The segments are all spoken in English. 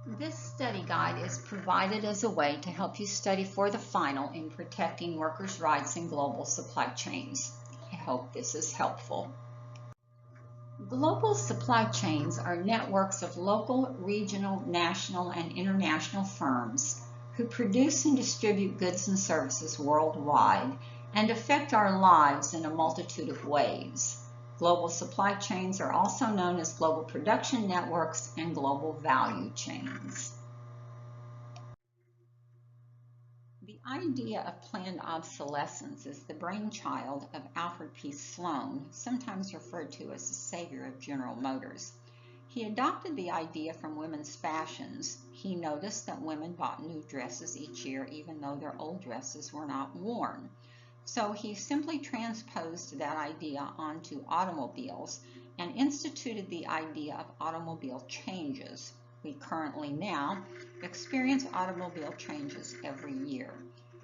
This study guide is provided as a way to help you study for the final in protecting workers' rights in global supply chains. I hope this is helpful. Global supply chains are networks of local, regional, national, and international firms who produce and distribute goods and services worldwide and affect our lives in a multitude of ways. Global supply chains are also known as global production networks and global value chains. The idea of planned obsolescence is the brainchild of Alfred P. Sloan, sometimes referred to as the savior of General Motors. He adopted the idea from women's fashions. He noticed that women bought new dresses each year even though their old dresses were not worn. So he simply transposed that idea onto automobiles and instituted the idea of automobile changes. We currently now experience automobile changes every year.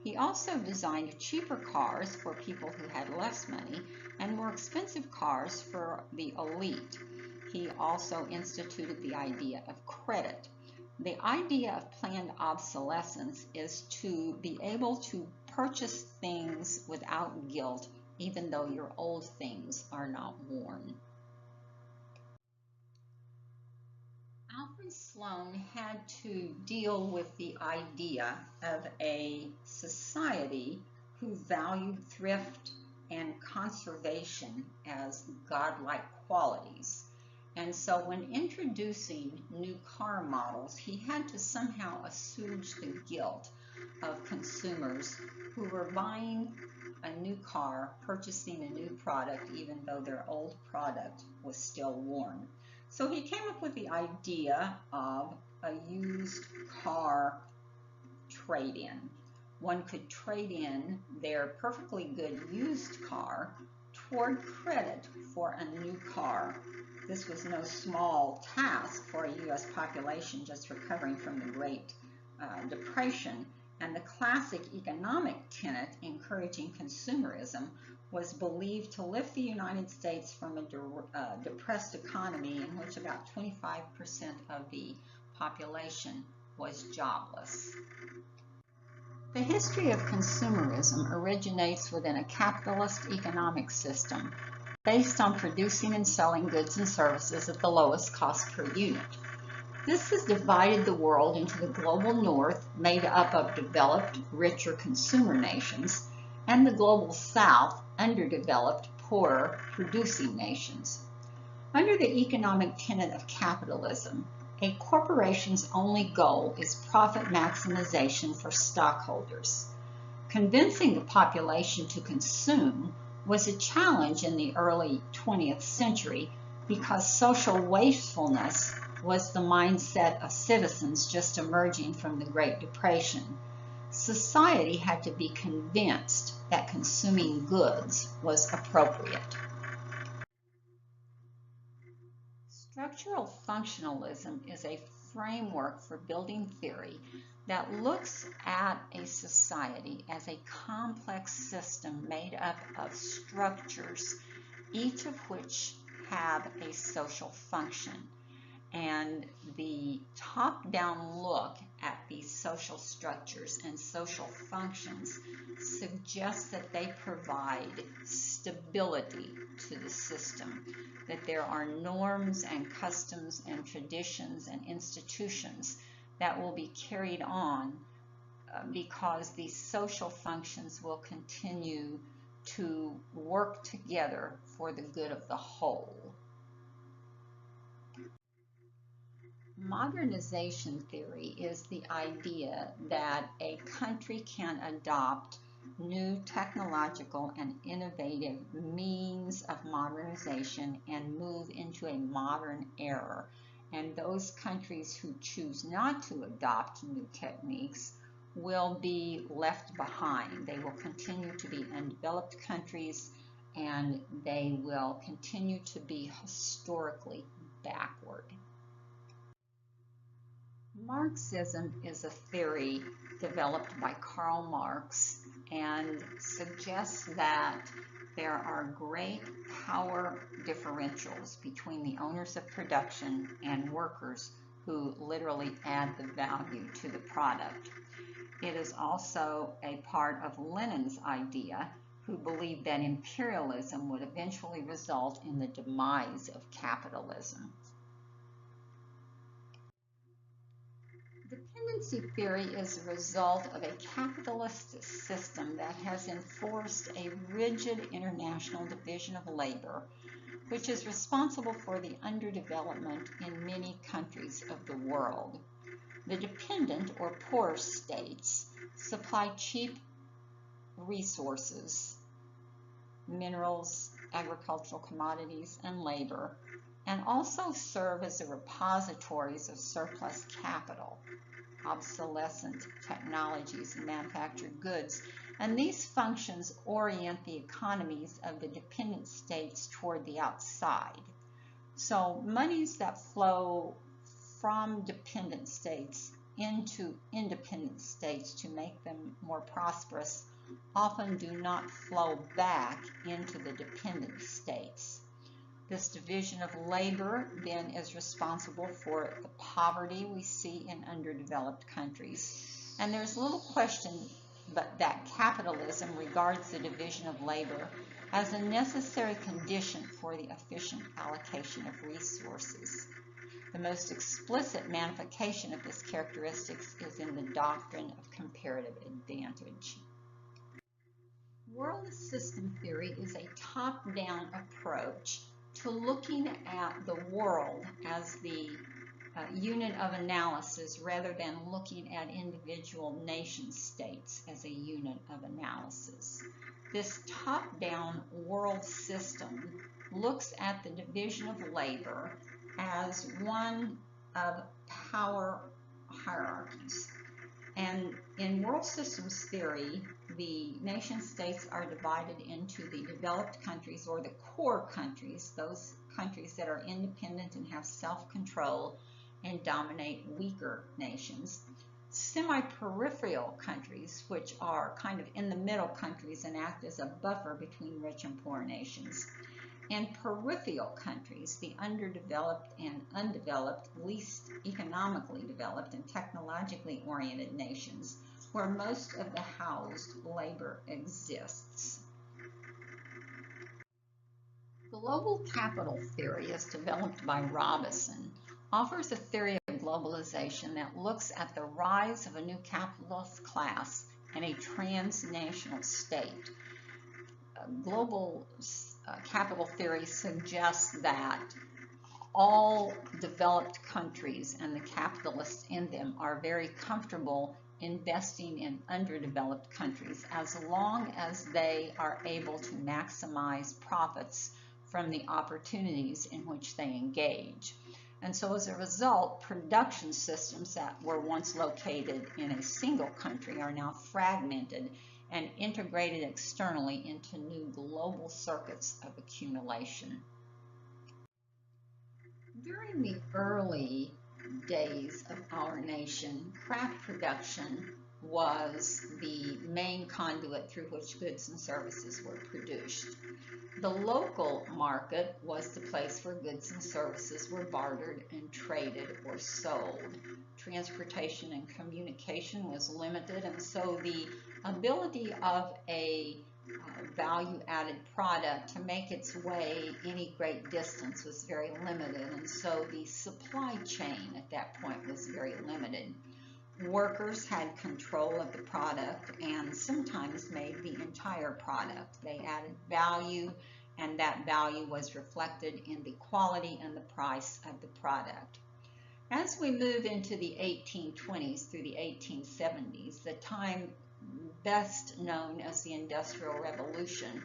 He also designed cheaper cars for people who had less money and more expensive cars for the elite. He also instituted the idea of credit. The idea of planned obsolescence is to be able to purchase things without guilt, even though your old things are not worn. Alfred Sloan had to deal with the idea of a society who valued thrift and conservation as godlike qualities. And so when introducing new car models, he had to somehow assuage the guilt of consumers who were buying a new car, purchasing a new product, even though their old product was still worn. So he came up with the idea of a used car trade-in. One could trade in their perfectly good used car toward credit for a new car. This was no small task for a U.S. population just recovering from the Great Depression, and the classic economic tenet encouraging consumerism was believed to lift the United States from a depressed economy in which about 25% of the population was jobless. The history of consumerism originates within a capitalist economic system based on producing and selling goods and services at the lowest cost per unit. This has divided the world into the global north, made up of developed, richer consumer nations, and the global south, underdeveloped, poorer, producing nations. Under the economic tenet of capitalism, a corporation's only goal is profit maximization for stockholders. Convincing the population to consume was a challenge in the early 20th century because social wastefulness was the mindset of citizens just emerging from the Great Depression. Society had to be convinced that consuming goods was appropriate. Structural functionalism is a framework for building theory that looks at a society as a complex system made up of structures, each of which have a social function. And the top-down look at these social structures and social functions suggests that they provide stability to the system, that there are norms and customs and traditions and institutions that will be carried on because these social functions will continue to work together for the good of the whole. Modernization theory is the idea that a country can adopt new technological and innovative means of modernization and move into a modern era. And those countries who choose not to adopt new techniques will be left behind. They will continue to be undeveloped countries, and they will continue to be historically backward. Marxism is a theory developed by Karl Marx and suggests that there are great power differentials between the owners of production and workers who literally add the value to the product. It is also a part of Lenin's idea, who believed that imperialism would eventually result in the demise of capitalism. Dependency theory is a result of a capitalist system that has enforced a rigid international division of labor, which is responsible for the underdevelopment in many countries of the world. The dependent or poor states supply cheap resources, minerals, agricultural commodities, and labor, and also serve as the repositories of surplus capital, obsolescent technologies, and manufactured goods. And these functions orient the economies of the dependent states toward the outside. So monies that flow from dependent states into independent states to make them more prosperous often do not flow back into the dependent states. This division of labor then is responsible for the poverty we see in underdeveloped countries. And there's little question but that capitalism regards the division of labor as a necessary condition for the efficient allocation of resources. The most explicit manifestation of this characteristic is in the doctrine of comparative advantage. World system theory is a top-down approach to looking at the world as the unit of analysis rather than looking at individual nation states as a unit of analysis. This top-down world system looks at the division of labor as one of power hierarchies. And in world systems theory, the nation states are divided into the developed countries, or the core countries, those countries that are independent and have self-control and dominate weaker nations. Semi-peripheral countries, which are kind of in the middle countries and act as a buffer between rich and poor nations. And peripheral countries, the underdeveloped and undeveloped, least economically developed and technologically oriented nations, where most of the housed labor exists. Global capital theory, as developed by Robison, offers a theory of globalization that looks at the rise of a new capitalist class and a transnational state. Global capital theory suggests that all developed countries and the capitalists in them are very comfortable investing in underdeveloped countries as long as they are able to maximize profits from the opportunities in which they engage. And so as a result, production systems that were once located in a single country are now fragmented and integrated externally into new global circuits of accumulation. During the early days of our nation, craft production was the main conduit through which goods and services were produced. The local market was the place where goods and services were bartered and traded or sold. Transportation and communication was limited, and so the ability of a value-added product to make its way any great distance was very limited, and so the supply chain at that point was very limited. Workers had control of the product and sometimes made the entire product. They added value, and that value was reflected in the quality and the price of the product. As we move into the 1820s through the 1870s, the time best known as the Industrial Revolution,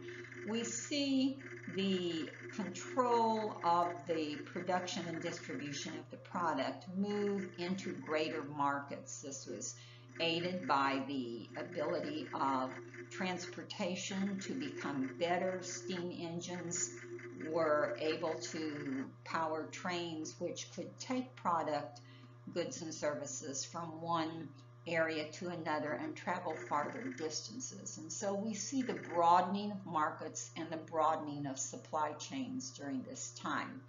we see the control of the production and distribution of the product move into greater markets. This was aided by the ability of transportation to become better. Steam engines were able to power trains which could take product, goods and services from one area to another and travel farther distances. And so we see the broadening of markets and the broadening of supply chains during this time.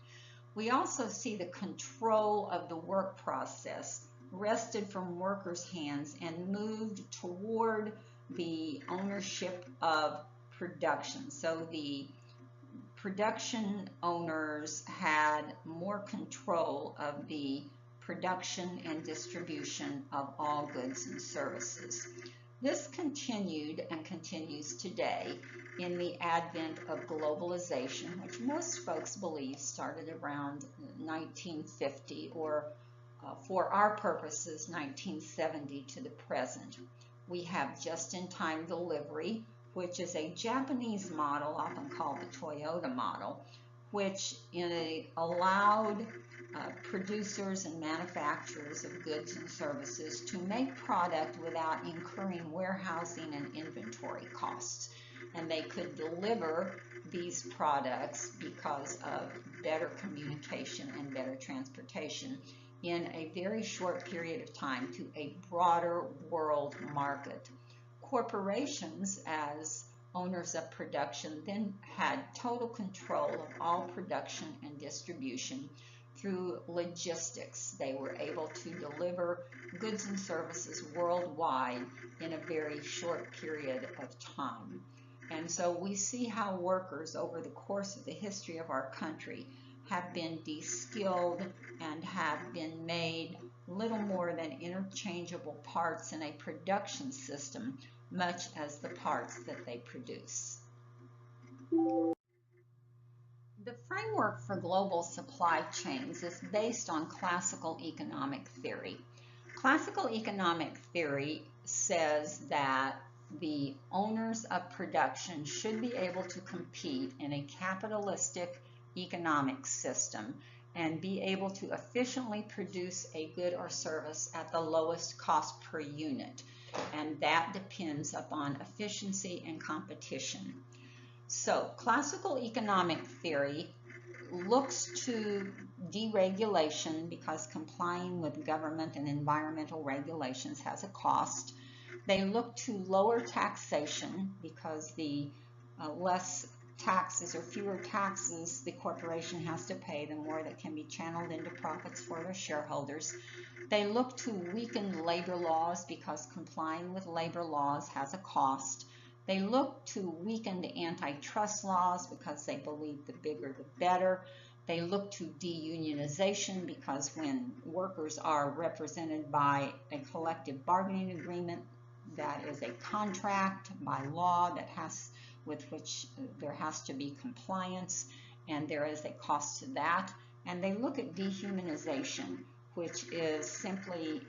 We also see the control of the work process wrested from workers' hands and moved toward the ownership of production. So the production owners had more control of the production and distribution of all goods and services. This continued and continues today in the advent of globalization, which most folks believe started around 1950 or for our purposes 1970 to the present. We have just-in-time delivery, which is a Japanese model, often called the Toyota model, which allowed producers and manufacturers of goods and services to make product without incurring warehousing and inventory costs. And they could deliver these products because of better communication and better transportation in a very short period of time to a broader world market. Corporations, as owners of production, then had total control of all production and distribution through logistics. They were able to deliver goods and services worldwide in a very short period of time. And so we see how workers over the course of the history of our country have been de-skilled and have been made little more than interchangeable parts in a production system, much as the parts that they produce. The framework for global supply chains is based on classical economic theory. Classical economic theory says that the owners of production should be able to compete in a capitalistic economic system and be able to efficiently produce a good or service at the lowest cost per unit. And that depends upon efficiency and competition. So classical economic theory looks to deregulation because complying with government and environmental regulations has a cost. They look to lower taxation because the less taxes or fewer taxes the corporation has to pay, the more that can be channeled into profits for their shareholders. They look to weaken labor laws because complying with labor laws has a cost. They look to weaken the antitrust laws because they believe the bigger the better. They look to deunionization because when workers are represented by a collective bargaining agreement, that is a contract by law that with which there has to be compliance, and there is a cost to that. And they look at dehumanization, which is simply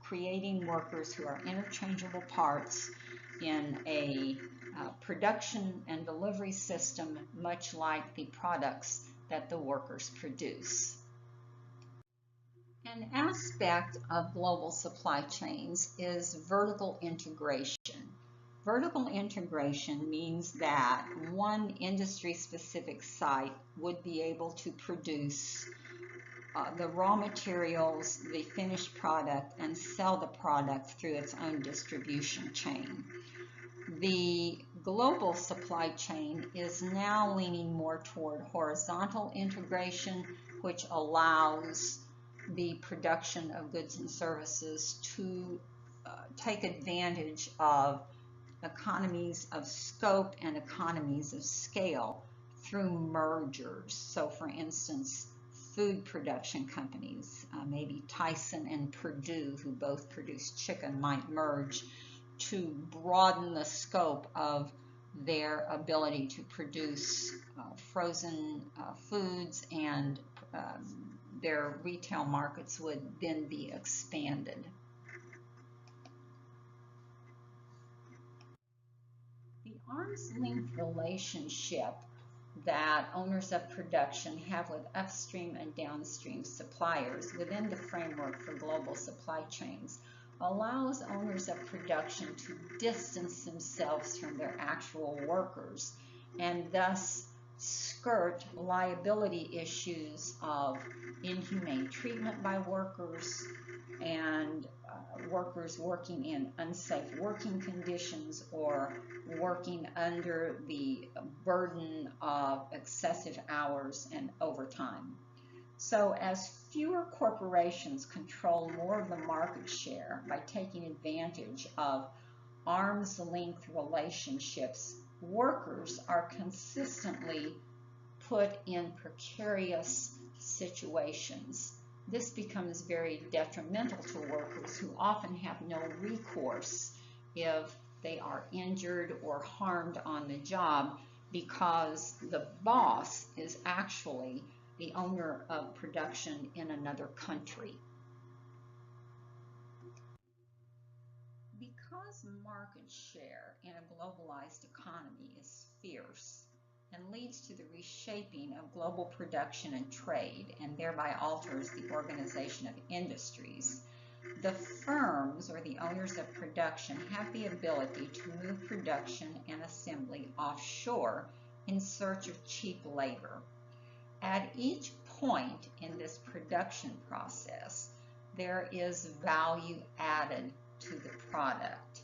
creating workers who are interchangeable parts in a production and delivery system, much like the products that the workers produce. An aspect of global supply chains is vertical integration. Vertical integration means that one industry-specific site would be able to produce the raw materials, the finished product, and sell the product through its own distribution chain. The global supply chain is now leaning more toward horizontal integration, which allows the production of goods and services to take advantage of economies of scope and economies of scale through mergers. So for instance, food production companies, maybe Tyson and Purdue, who both produce chicken, might merge to broaden the scope of their ability to produce frozen foods, and their retail markets would then be expanded. The arm's length relationship that owners of production have with upstream and downstream suppliers within the framework for global supply chains allows owners of production to distance themselves from their actual workers and thus skirt liability issues of inhumane treatment by workers and workers working in unsafe working conditions or working under the burden of excessive hours and overtime. So as fewer corporations control more of the market share by taking advantage of arm's length relationships, workers are consistently put in precarious situations. This becomes very detrimental to workers who often have no recourse if they are injured or harmed on the job because the boss is actually the owner of production in another country. Because market share in a globalized economy is fierce and leads to the reshaping of global production and trade and thereby alters the organization of industries, the firms or the owners of production have the ability to move production and assembly offshore in search of cheap labor. At each point in this production process, there is value added to the product.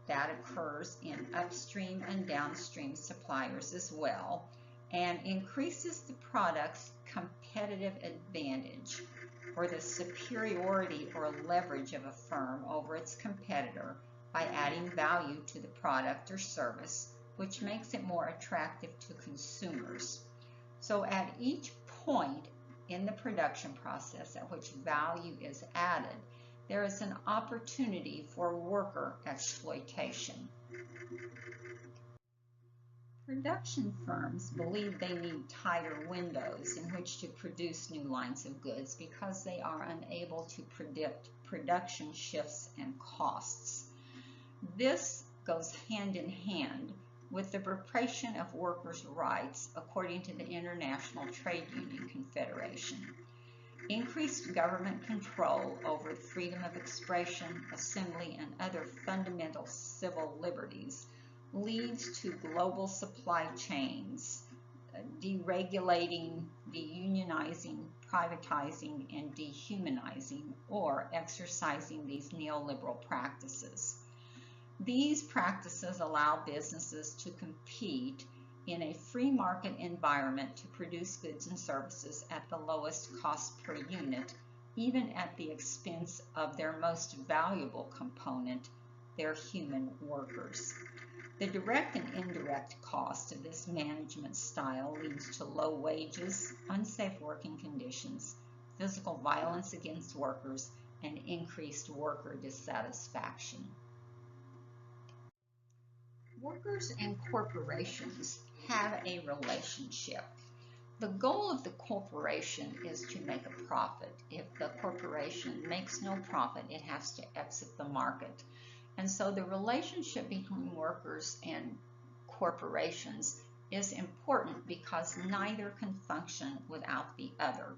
That occurs in upstream and downstream suppliers as well, and increases the product's competitive advantage or the superiority or leverage of a firm over its competitor by adding value to the product or service, which makes it more attractive to consumers. So at each point in the production process at which value is added, there is an opportunity for worker exploitation. Production firms believe they need tighter windows in which to produce new lines of goods because they are unable to predict production shifts and costs. This goes hand in hand with the repression of workers' rights according to the International Trade Union Confederation. Increased government control over freedom of expression, assembly, and other fundamental civil liberties leads to global supply chains deregulating, deunionizing, privatizing, and dehumanizing, or exercising these neoliberal practices. These practices allow businesses to compete in a free market environment to produce goods and services at the lowest cost per unit, even at the expense of their most valuable component, their human workers. The direct and indirect cost of this management style leads to low wages, unsafe working conditions, physical violence against workers, and increased worker dissatisfaction. Workers and corporations have a relationship. The goal of the corporation is to make a profit. If the corporation makes no profit, it has to exit the market. And so the relationship between workers and corporations is important because neither can function without the other.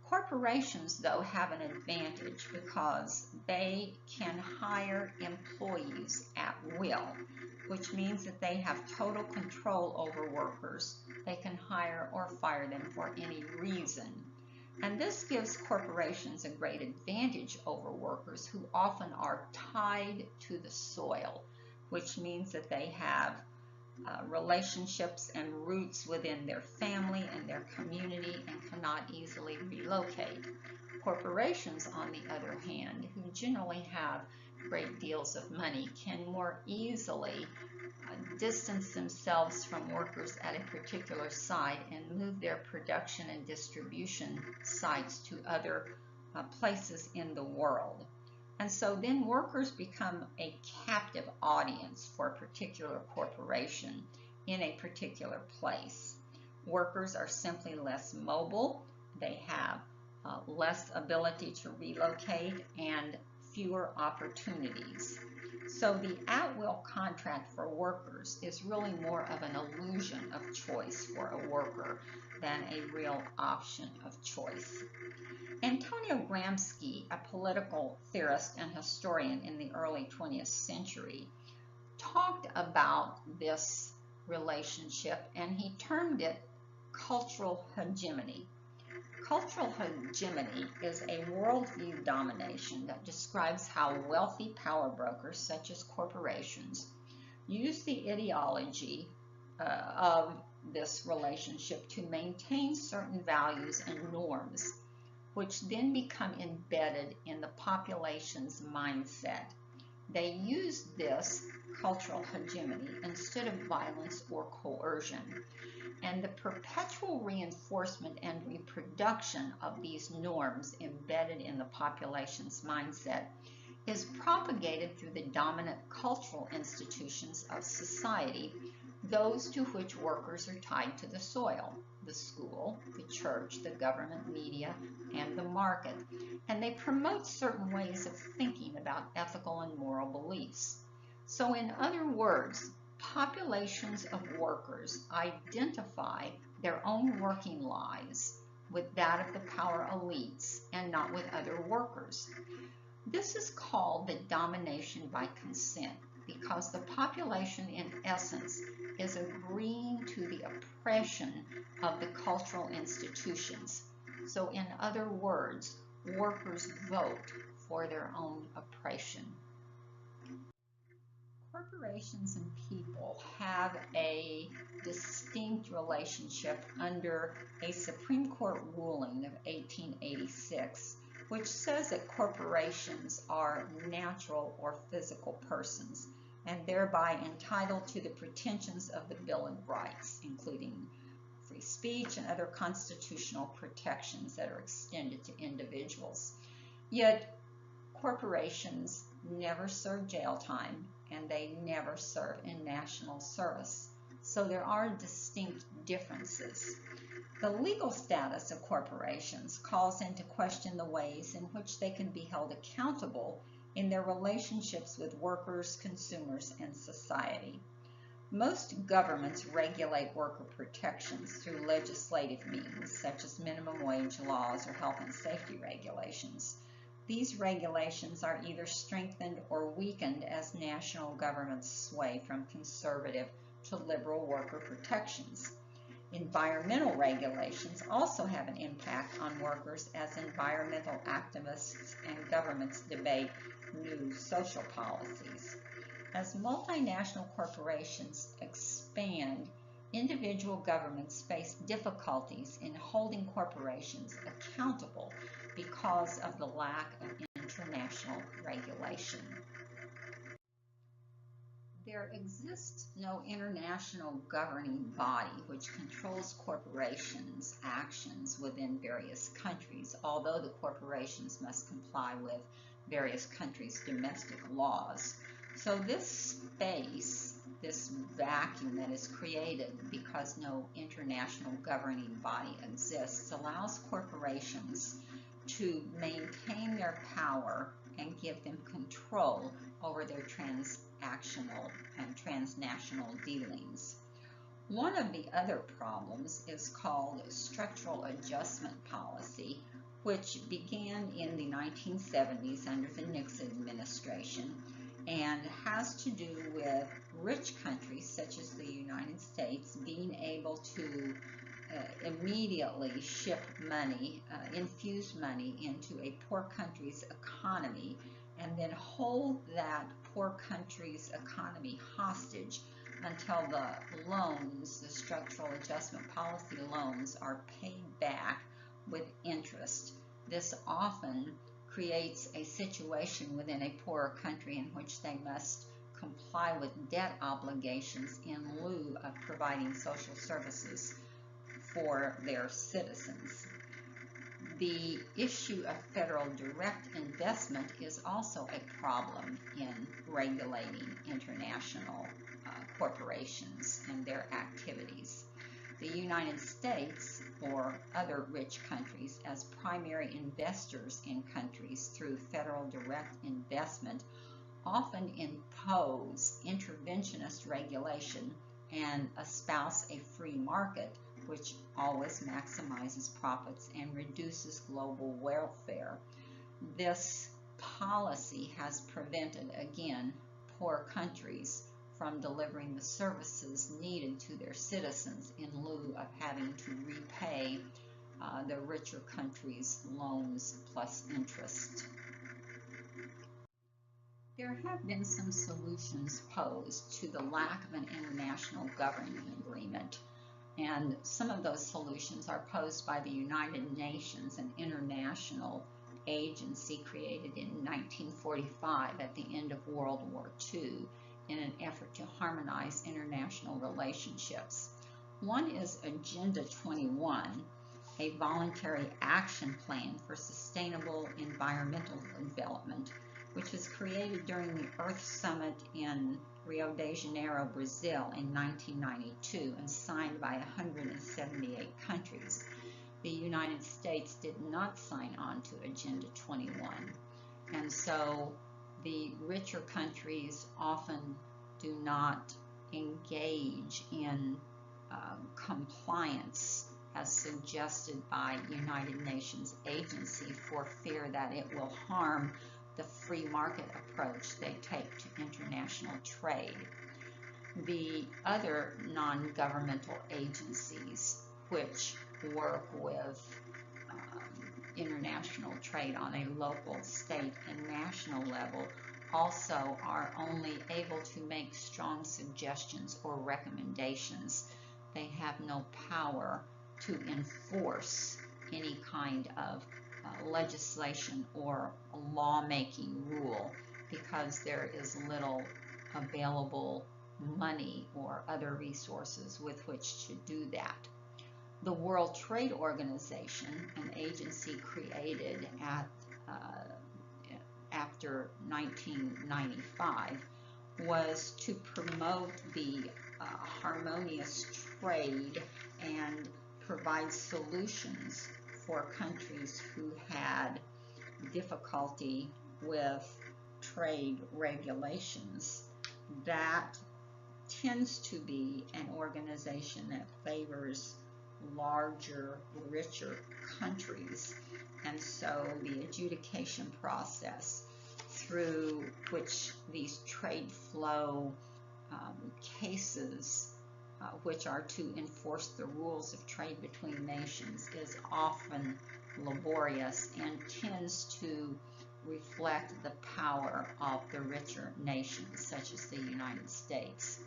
Corporations, though, have an advantage because they can hire employees at will, which means that they have total control over workers. They can hire or fire them for any reason. And this gives corporations a great advantage over workers who often are tied to the soil, which means that they have relationships and roots within their family and their community and cannot easily relocate. Corporations, on the other hand, who generally have great deals of money, can more easily distance themselves from workers at a particular site and move their production and distribution sites to other places in the world. And so then workers become a captive audience for a particular corporation in a particular place. Workers are simply less mobile, they have less ability to relocate, and fewer opportunities. So the at-will contract for workers is really more of an illusion of choice for a worker than a real option of choice. Antonio Gramsci, a political theorist and historian in the early 20th century, talked about this relationship, and he termed it cultural hegemony. Cultural hegemony is a worldview domination that describes how wealthy power brokers, such as corporations, use the ideology of this relationship to maintain certain values and norms, which then become embedded in the population's mindset. They use this cultural hegemony instead of violence or coercion. And the perpetual reinforcement and reproduction of these norms embedded in the population's mindset is propagated through the dominant cultural institutions of society, those to which workers are tied to the soil, the school, the church, the government, media, and the market. And they promote certain ways of thinking about ethical and moral beliefs. So in other words, populations of workers identify their own working lives with that of the power elites and not with other workers. This is called the domination by consent, because the population in essence is agreeing to the oppression of the cultural institutions. So in other words, workers vote for their own oppression. Corporations and people have a distinct relationship under a Supreme Court ruling of 1886, which says that corporations are natural or physical persons and thereby entitled to the pretensions of the Bill of Rights, including free speech and other constitutional protections that are extended to individuals. Yet corporations never serve jail time and they never serve in national service. So there are distinct differences. The legal status of corporations calls into question the ways in which they can be held accountable in their relationships with workers, consumers, and society. Most governments regulate worker protections through legislative means, such as minimum wage laws or health and safety regulations. These regulations are either strengthened or weakened as national governments sway from conservative to liberal worker protections. Environmental regulations also have an impact on workers as environmental activists and governments debate new social policies. As multinational corporations expand, individual governments face difficulties in holding corporations accountable because of the lack of international regulation. There exists no international governing body which controls corporations' actions within various countries, although the corporations must comply with various countries' domestic laws. So this space, this vacuum that is created because no international governing body exists, allows corporations to maintain their power and give them control over their transactional and transnational dealings. One of the other problems is called structural adjustment policy, which began in the 1970s under the Nixon administration and has to do with rich countries such as the United States being able to immediately ship money, infuse money into a poor country's economy and then hold that poor country's economy hostage until the loans, the structural adjustment policy loans, are paid back with interest. This often creates a situation within a poorer country in which they must comply with debt obligations in lieu of providing social services for their citizens. The issue of federal direct investment is also a problem in regulating international corporations and their activities. The United States or other rich countries as primary investors in countries through federal direct investment often impose interventionist regulation and espouse a free market which always maximizes profits and reduces global welfare. This policy has prevented, again, poor countries from delivering the services needed to their citizens in lieu of having to repay the richer countries' loans plus interest. There have been some solutions posed to the lack of an international governing agreement, and some of those solutions are posed by the United Nations, an international agency created in 1945 at the end of World War II in an effort to harmonize international relationships. One is Agenda 21, a voluntary action plan for sustainable environmental development, which was created during the Earth Summit in Rio de Janeiro, Brazil in 1992 and signed by 178 countries. The United States did not sign on to Agenda 21, and so the richer countries often do not engage in compliance as suggested by United Nations agency for fear that it will harm the free market approach they take to international trade. The other non-governmental agencies which work with international trade on a local, state, and national level also are only able to make strong suggestions or recommendations. They have no power to enforce any kind of legislation or lawmaking rule because there is little available money or other resources with which to do that. The World Trade Organization, an agency created after 1995, was to promote the harmonious trade and provide solutions for countries who had difficulty with trade regulations. That tends to be an organization that favors larger, richer countries, and so the adjudication process through which these trade flow cases which are to enforce the rules of trade between nations is often laborious and tends to reflect the power of the richer nations, such as the United States.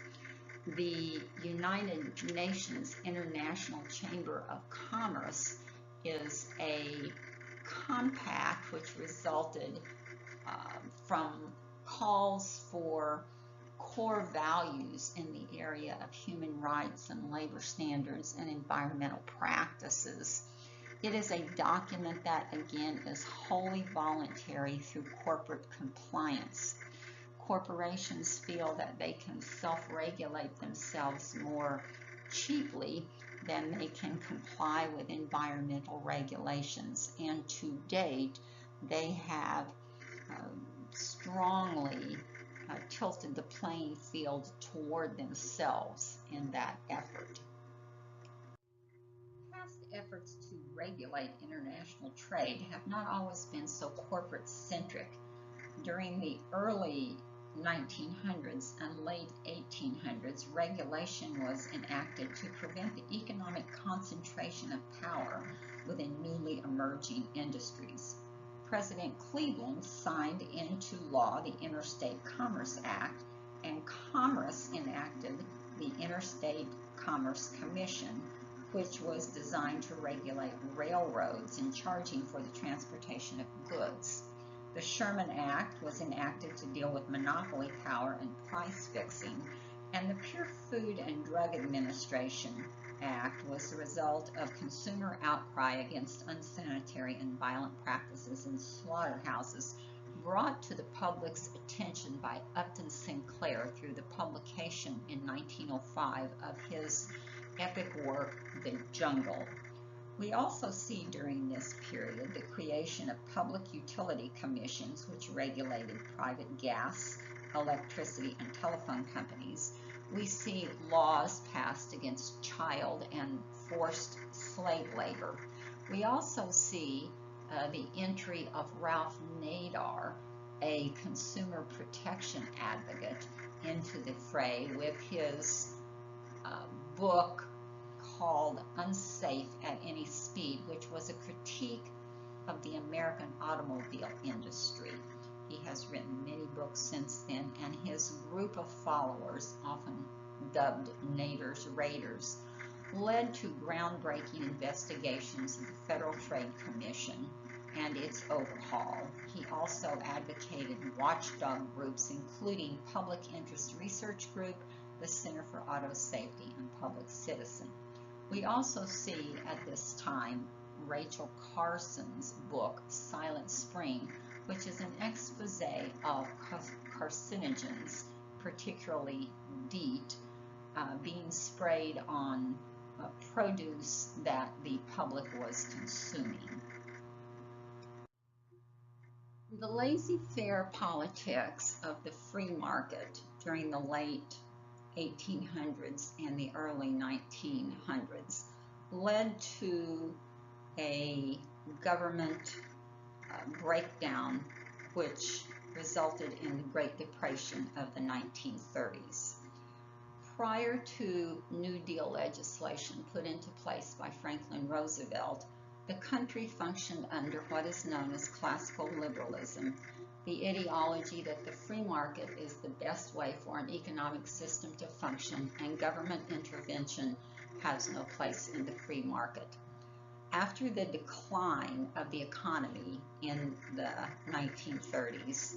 The United Nations International Chamber of Commerce is a compact which resulted from calls for core values in the area of human rights and labor standards and environmental practices. It is a document that, again, is wholly voluntary through corporate compliance. Corporations feel that they can self-regulate themselves more cheaply than they can comply with environmental regulations, and to date they have strongly tilted the playing field toward themselves in that effort. Past efforts to regulate international trade have not always been so corporate-centric. During the early 1900s and late 1800s, regulation was enacted to prevent the economic concentration of power within newly emerging industries. President Cleveland signed into law the Interstate Commerce Act, and Congress enacted the Interstate Commerce Commission, which was designed to regulate railroads and charging for the transportation of goods. The Sherman Act was enacted to deal with monopoly power and price fixing, and the Pure Food and Drug Administration Act was the result of consumer outcry against unsanitary and violent practices in slaughterhouses brought to the public's attention by Upton Sinclair through the publication in 1905 of his epic work, The Jungle. We also see during this period the creation of public utility commissions which regulated private gas, electricity, and telephone companies. We see laws passed against child and forced slave labor. We also see the entry of Ralph Nader a consumer protection advocate into the fray with his book called Unsafe at Any Speed, which was a critique of the American automobile industry. He has written many books since then, and his group of followers, often dubbed Naders Raiders, led to groundbreaking investigations of the Federal Trade Commission and its overhaul. He also advocated watchdog groups, including Public Interest Research Group, the Center for Auto Safety, and Public Citizen. We also see at this time Rachel Carson's book, Silent Spring, which is an expose of carcinogens, particularly DEET, being sprayed on produce that the public was consuming. The laissez-faire politics of the free market during the late 1800s and the early 1900s led to a government breakdown which resulted in the Great Depression of the 1930s. Prior to New Deal legislation put into place by Franklin Roosevelt, the country functioned under what is known as classical liberalism, the ideology that the free market is the best way for an economic system to function and government intervention has no place in the free market. After the decline of the economy in the 1930s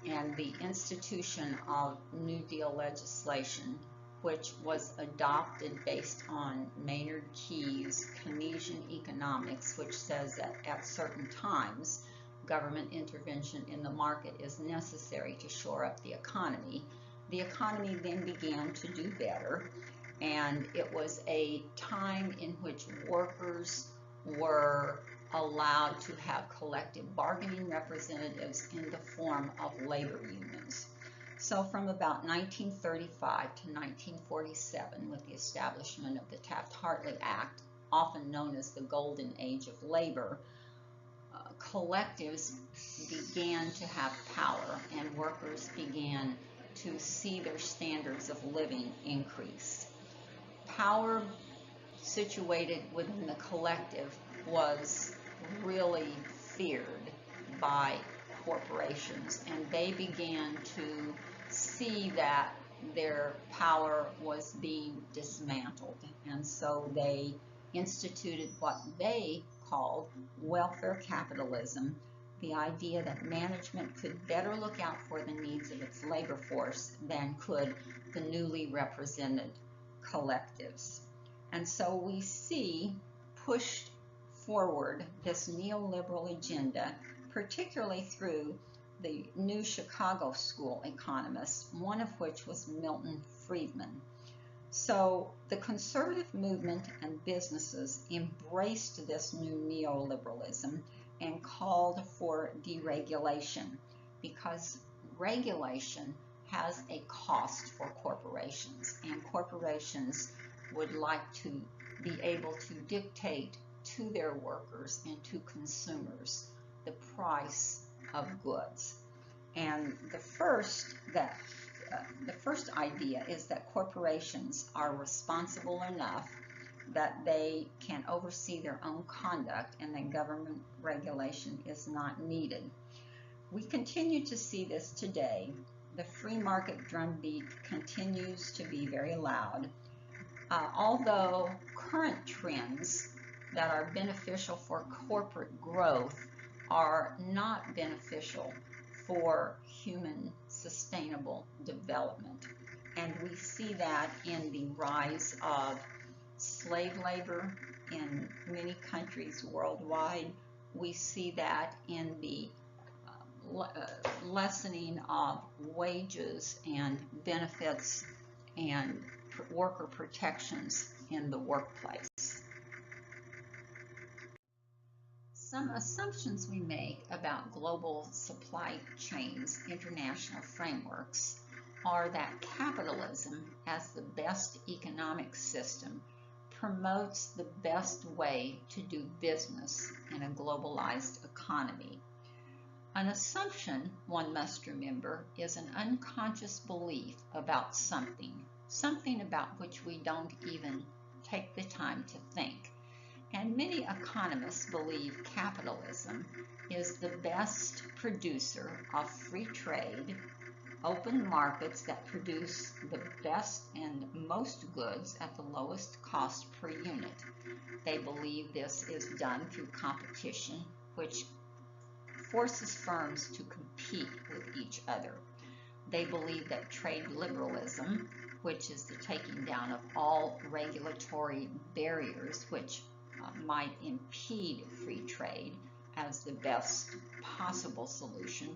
and the institution of New Deal legislation, which was adopted based on Maynard Keynes' Keynesian economics, which says that at certain times, government intervention in the market is necessary to shore up the economy then began to do better, and it was a time in which workers were allowed to have collective bargaining representatives in the form of labor unions. So from about 1935 to 1947, with the establishment of the Taft-Hartley Act, often known as the Golden Age of Labor, collectives began to have power and workers began to see their standards of living increase. Power situated within the collective was really feared by corporations, and they began to see that their power was being dismantled, and so they instituted what they called welfare capitalism, the idea that management could better look out for the needs of its labor force than could the newly represented collectives. And so we see pushed forward this neoliberal agenda, particularly through the new Chicago School economists, one of which was Milton Friedman. So the conservative movement and businesses embraced this new neoliberalism and called for deregulation, because regulation has a cost for corporations, and corporations would like to be able to dictate to their workers and to consumers the price of goods. And the first idea is that corporations are responsible enough that they can oversee their own conduct and that government regulation is not needed. We continue to see this today. The free market drumbeat continues to be very loud. Although current trends that are beneficial for corporate growth are not beneficial for human sustainable development. And we see that in the rise of slave labor in many countries worldwide. We see that in the lessening of wages and benefits and worker protections in the workplace. Some assumptions we make about global supply chains, international frameworks, are that capitalism as the best economic system promotes the best way to do business in a globalized economy. An assumption, one must remember, is an unconscious belief about something about which we don't even take the time to think. And many economists believe capitalism is the best producer of free trade, open markets that produce the best and most goods at the lowest cost per unit. They believe this is done through competition, which forces firms to compete with each other. They believe that trade liberalism, which is the taking down of all regulatory barriers which might impede free trade, as the best possible solution.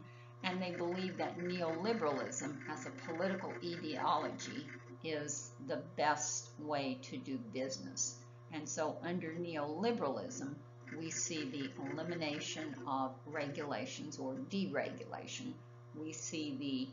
And they believe that neoliberalism as a political ideology is the best way to do business. And so under neoliberalism, we see the elimination of regulations or deregulation. We see the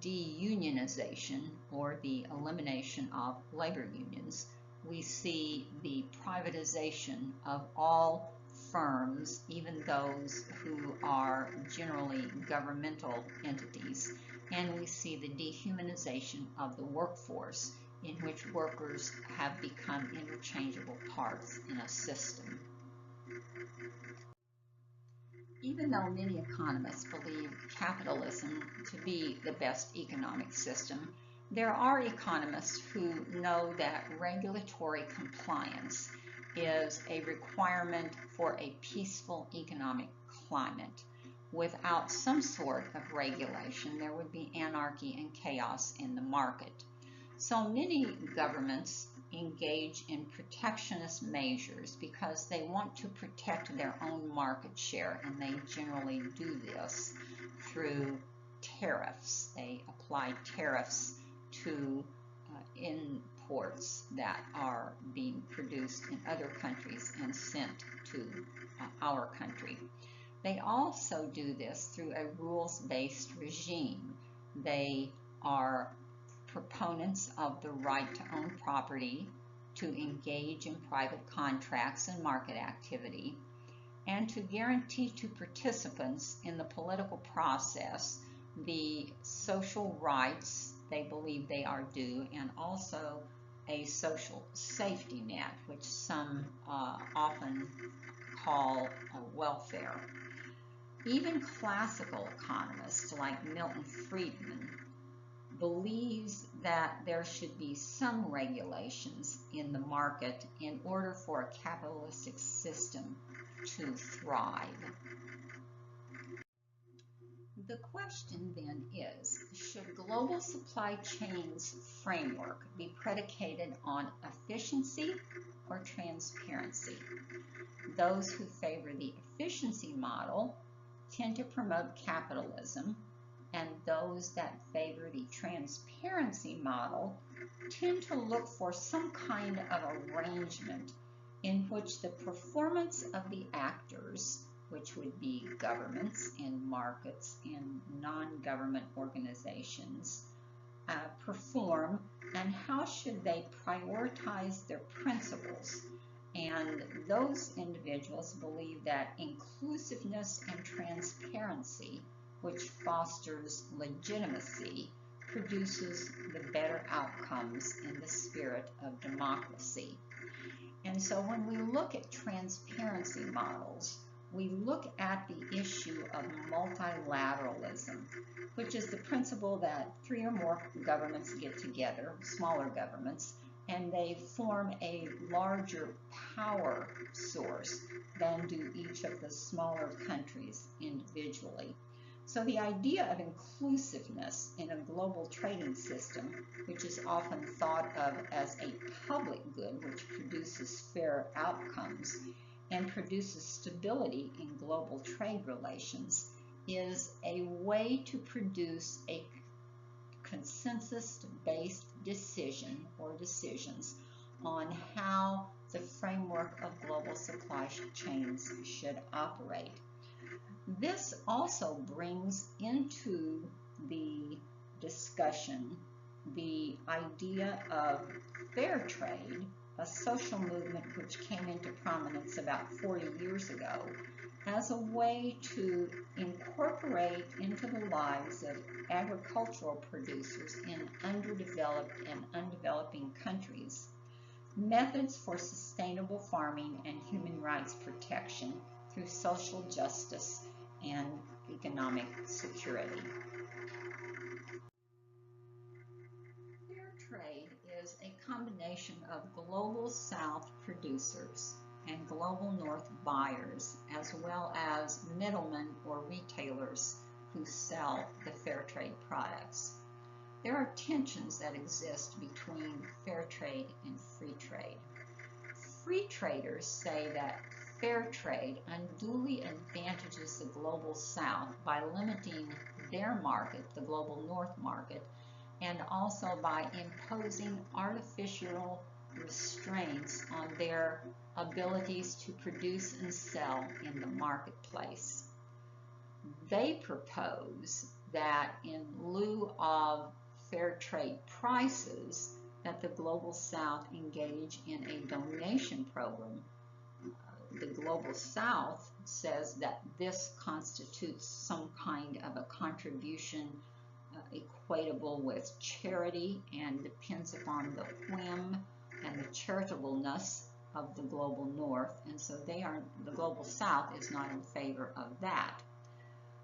deunionization or the elimination of labor unions. We see the privatization of all firms, even those who are generally governmental entities. And we see the dehumanization of the workforce, in which workers have become interchangeable parts in a system. Even though many economists believe capitalism to be the best economic system, there are economists who know that regulatory compliance is a requirement for a peaceful economic climate. Without some sort of regulation, there would be anarchy and chaos in the market. So many governments engage in protectionist measures because they want to protect their own market share, and they generally do this through tariffs. They apply tariffs to imports that are being produced in other countries and sent to our country. They also do this through a rules-based regime. They are proponents of the right to own property, to engage in private contracts and market activity, and to guarantee to participants in the political process the social rights they believe they are due, and also a social safety net, which some often call welfare. Even classical economists like Milton Friedman believes that there should be some regulations in the market in order for a capitalistic system to thrive. The question then is, should global supply chains framework be predicated on efficiency or transparency? Those who favor the efficiency model tend to promote capitalism, and those that favor the transparency model tend to look for some kind of arrangement in which the performance of the actors, which would be governments and markets and non-government organizations, perform, and how should they prioritize their principles. And those individuals believe that inclusiveness and transparency, which fosters legitimacy, produces the better outcomes in the spirit of democracy. And so when we look at transparency models, we look at the issue of multilateralism, which is the principle that 3 or more governments get together, smaller governments, and they form a larger power source than do each of the smaller countries individually. So the idea of inclusiveness in a global trading system, which is often thought of as a public good which produces fair outcomes and produces stability in global trade relations, is a way to produce a consensus-based decision or decisions on how the framework of global supply chains should operate. This also brings into the discussion the idea of fair trade, a social movement which came into prominence about 40 years ago, as a way to incorporate incorporate into the lives of agricultural producers in underdeveloped and undeveloping countries methods for sustainable farming and human rights protection through social justice and economic security. Fair trade is a combination of global South producers and global North buyers, as well as middlemen or retailers who sell the fair trade products. There are tensions that exist between fair trade and free trade. Free traders say that fair trade unduly advantages the global South by limiting their market, the global North market, and also by imposing artificial restraints on their abilities to produce and sell in the marketplace. They propose that in lieu of fair trade prices, that the global South engage in a donation program. The global South says that this constitutes some kind of a contribution equatable with charity and depends upon the whim and the charitableness of the global North, and so the global South is not in favor of that.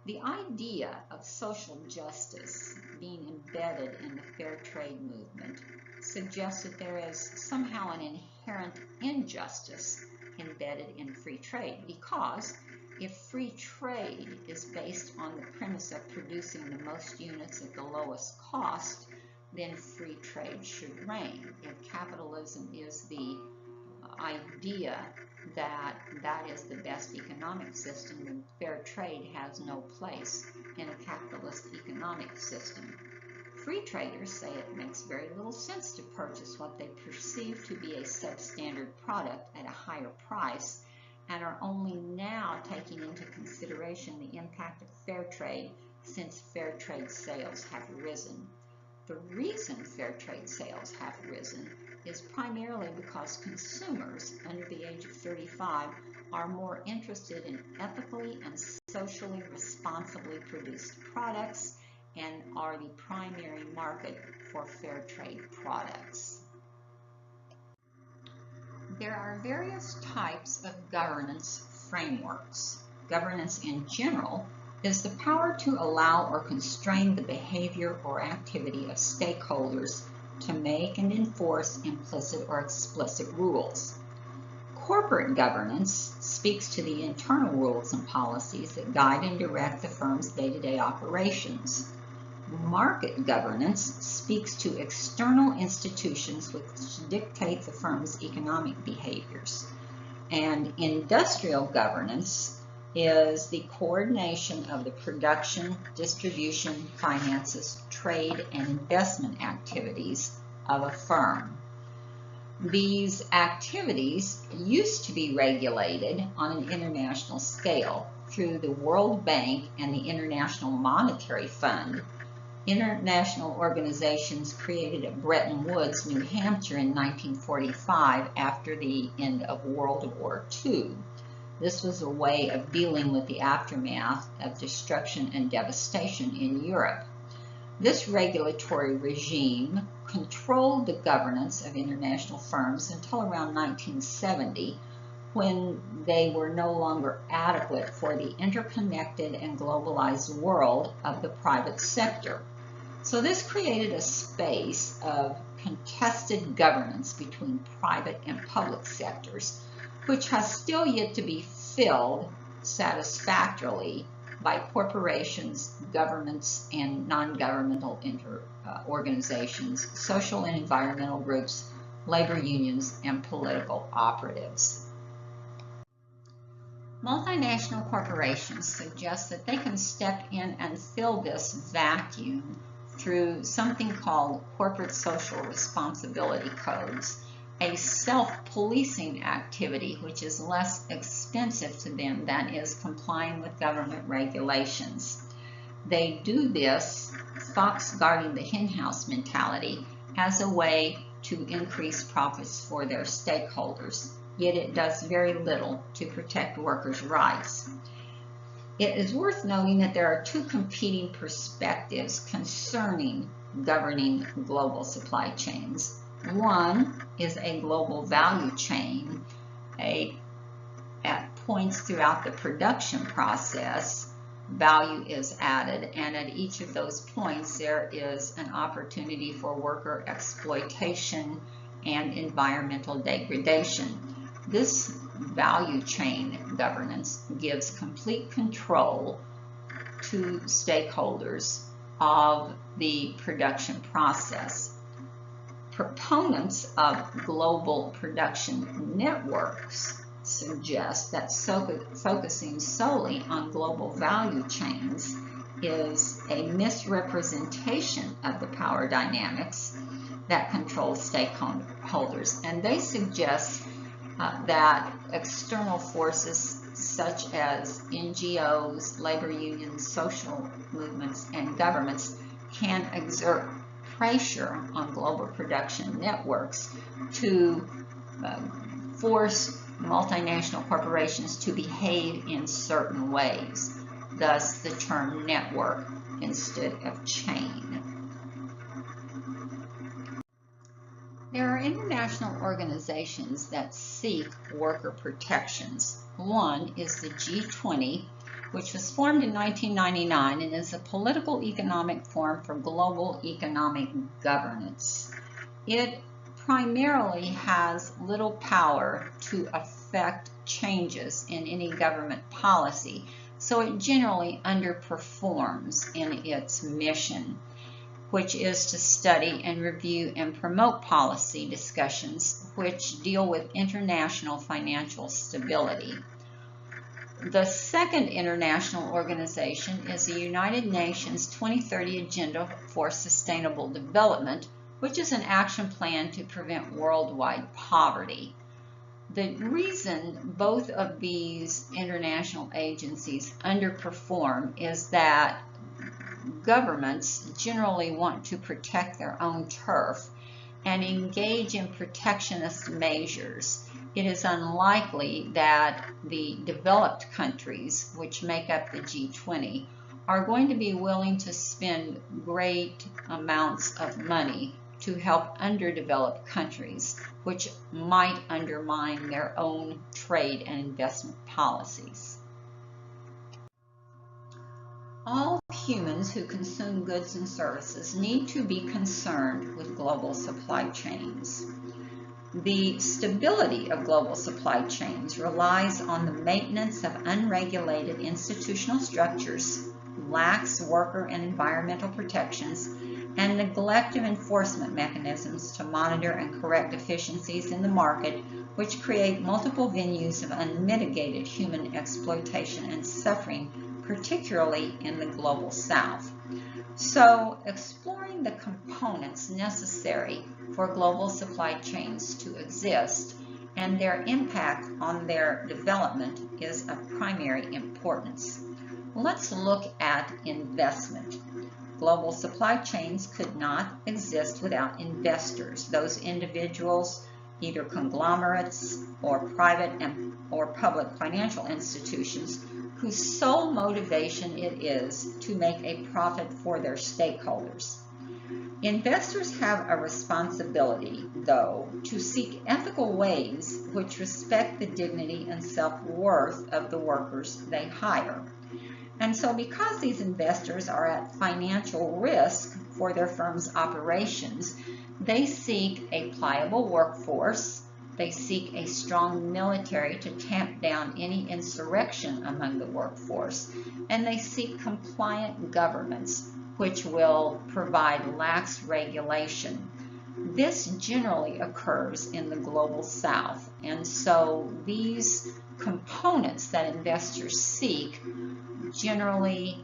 The idea of social justice being embedded in the fair trade movement suggests that there is somehow an inherent injustice embedded in free trade, because if free trade is based on the premise of producing the most units at the lowest cost, then free trade should reign. If capitalism is the idea that that is the best economic system, then fair trade has no place in a capitalist economic system. Free traders say it makes very little sense to purchase what they perceive to be a substandard product at a higher price, and are only now taking into consideration the impact of fair trade since fair trade sales have risen. The reason fair trade sales have risen is primarily because consumers under the age of 35 are more interested in ethically and socially responsibly produced products and are the primary market for fair trade products. There are various types of governance frameworks. Governance in general is the power to allow or constrain the behavior or activity of stakeholders to make and enforce implicit or explicit rules. Corporate governance speaks to the internal rules and policies that guide and direct the firm's day-to-day operations. Market governance speaks to external institutions which dictate the firm's economic behaviors. And industrial governance is the coordination of the production, distribution, finances, trade, and investment activities of a firm. These activities used to be regulated on an international scale through the World Bank and the International Monetary Fund. International organizations created at Bretton Woods, New Hampshire in 1945 after the end of World War II. This was a way of dealing with the aftermath of destruction and devastation in Europe. This regulatory regime controlled the governance of international firms until around 1970, when they were no longer adequate for the interconnected and globalized world of the private sector. So this created a space of contested governance between private and public sectors, which has still yet to be filled satisfactorily by corporations, governments, and non-governmental organizations, social and environmental groups, labor unions, and political operatives. Multinational corporations suggest that they can step in and fill this vacuum through something called corporate social responsibility codes, a self-policing activity which is less expensive to them than is complying with government regulations. They do this, fox guarding the henhouse mentality, as a way to increase profits for their stakeholders, yet it does very little to protect workers' rights. It is worth noting that there are two competing perspectives concerning governing global supply chains. One is a global value chain. At points throughout the production process, value is added, and at each of those points there is an opportunity for worker exploitation and environmental degradation. This value chain governance gives complete control to stakeholders of the production process. Proponents of global production networks suggest that focusing solely on global value chains is a misrepresentation of the power dynamics that control stakeholders, and they suggest that external forces such as NGOs, labor unions, social movements, and governments can exert pressure on global production networks to force multinational corporations to behave in certain ways, thus the term network instead of chain. There are international organizations that seek worker protections. One is the G20, which was formed in 1999 and is a political economic forum for global economic governance. It primarily has little power to affect changes in any government policy, so it generally underperforms in its mission, which is to study and review and promote policy discussions which deal with international financial stability. The second international organization is the United Nations 2030 Agenda for Sustainable Development, which is an action plan to prevent worldwide poverty. The reason both of these international agencies underperform is that governments generally want to protect their own turf and engage in protectionist measures. It is unlikely that the developed countries, which make up the G20, are going to be willing to spend great amounts of money to help underdeveloped countries, which might undermine their own trade and investment policies. All humans who consume goods and services need to be concerned with global supply chains. The stability of global supply chains relies on the maintenance of unregulated institutional structures, lax worker and environmental protections, and neglect of enforcement mechanisms to monitor and correct deficiencies in the market, which create multiple venues of unmitigated human exploitation and suffering, particularly in the global South. So, exploring the components necessary for global supply chains to exist and their impact on their development is of primary importance. Let's look at investment. Global supply chains could not exist without investors, those individuals, either conglomerates or private or public financial institutions, whose sole motivation it is to make a profit for their stakeholders. Investors have a responsibility, though, to seek ethical ways which respect the dignity and self-worth of the workers they hire. And so because these investors are at financial risk for their firm's operations, they seek a pliable workforce, they seek a strong military to tamp down any insurrection among the workforce, and they seek compliant governments which will provide lax regulation. This generally occurs in the global South, and so these components that investors seek generally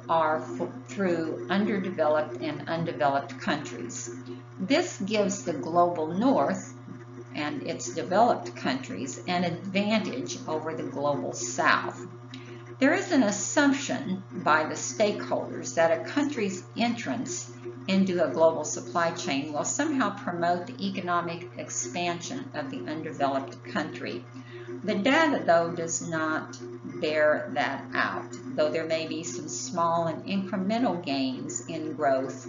are through underdeveloped and undeveloped countries. This gives the global North and its developed countries an advantage over the global South. There is an assumption by the stakeholders that a country's entrance into a global supply chain will somehow promote the economic expansion of the undeveloped country. The data, though, does not bear that out. Though there may be some small and incremental gains in growth,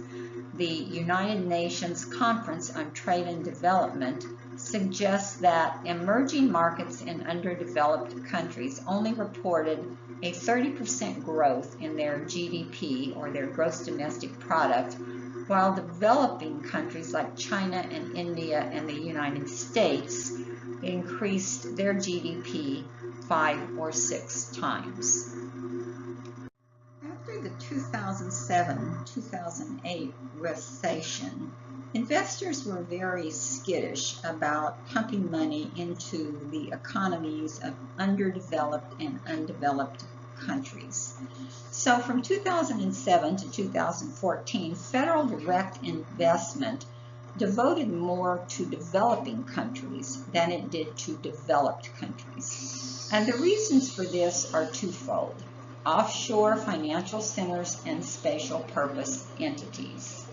the United Nations Conference on Trade and Development suggests that emerging markets in underdeveloped countries only reported a 30% growth in their GDP, or their gross domestic product, while developing countries like China and India and the United States increased their GDP 5 or 6 times. After the 2007-2008 recession, investors were very skittish about pumping money into the economies of underdeveloped and undeveloped countries. So from 2007 to 2014, federal direct investment devoted more to developing countries than it did to developed countries. And the reasons for this are twofold: offshore financial centers and special purpose entities.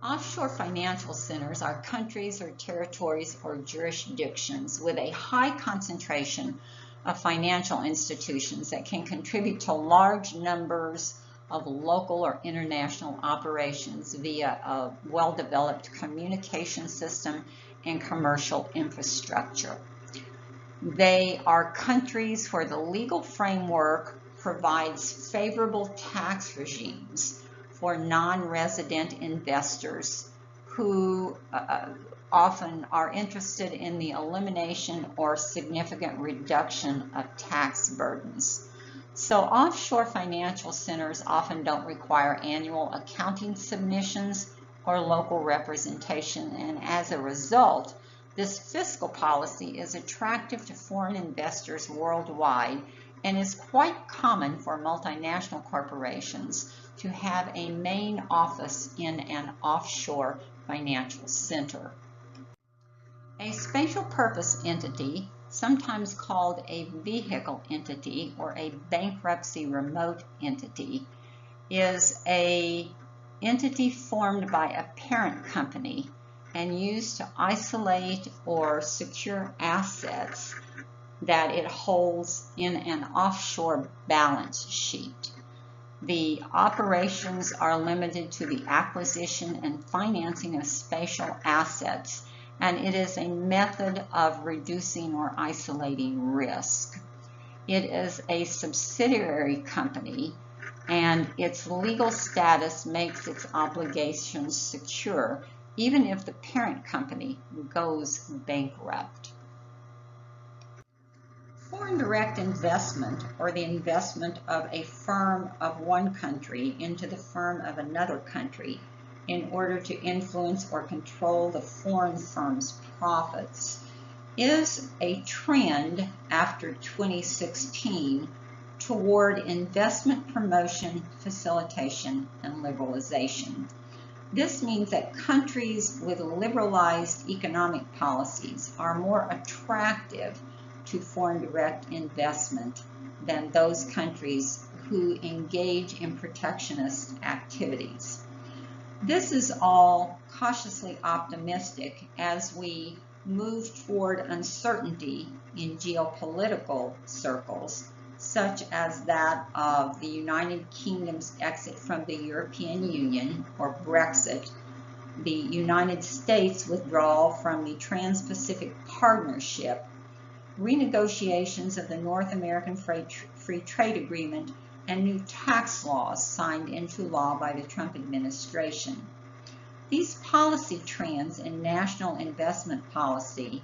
Offshore financial centers are countries or territories or jurisdictions with a high concentration of financial institutions that can contribute to large numbers of local or international operations via a well-developed communication system and commercial infrastructure. They are countries where the legal framework provides favorable tax regimes for non-resident investors who often are interested in the elimination or significant reduction of tax burdens. So offshore financial centers often don't require annual accounting submissions or local representation, and as a result, this fiscal policy is attractive to foreign investors worldwide and is quite common for multinational corporations to have a main office in an offshore financial center. A special purpose entity, sometimes called a vehicle entity or a bankruptcy remote entity, is an entity formed by a parent company and used to isolate or secure assets that it holds in an offshore balance sheet. The operations are limited to the acquisition and financing of special assets, and it is a method of reducing or isolating risk. It is a subsidiary company, and its legal status makes its obligations secure, even if the parent company goes bankrupt. Foreign direct investment, or the investment of a firm of one country into the firm of another country in order to influence or control the foreign firm's profits, is a trend after 2016 toward investment promotion, facilitation, and liberalization. This means that countries with liberalized economic policies are more attractive to foreign direct investment than those countries who engage in protectionist activities. This is all cautiously optimistic as we move toward uncertainty in geopolitical circles, such as that of the United Kingdom's exit from the European Union, or Brexit, the United States withdrawal from the Trans-Pacific Partnership, renegotiations of the North American Free Trade Agreement, and new tax laws signed into law by the Trump administration. These policy trends in national investment policy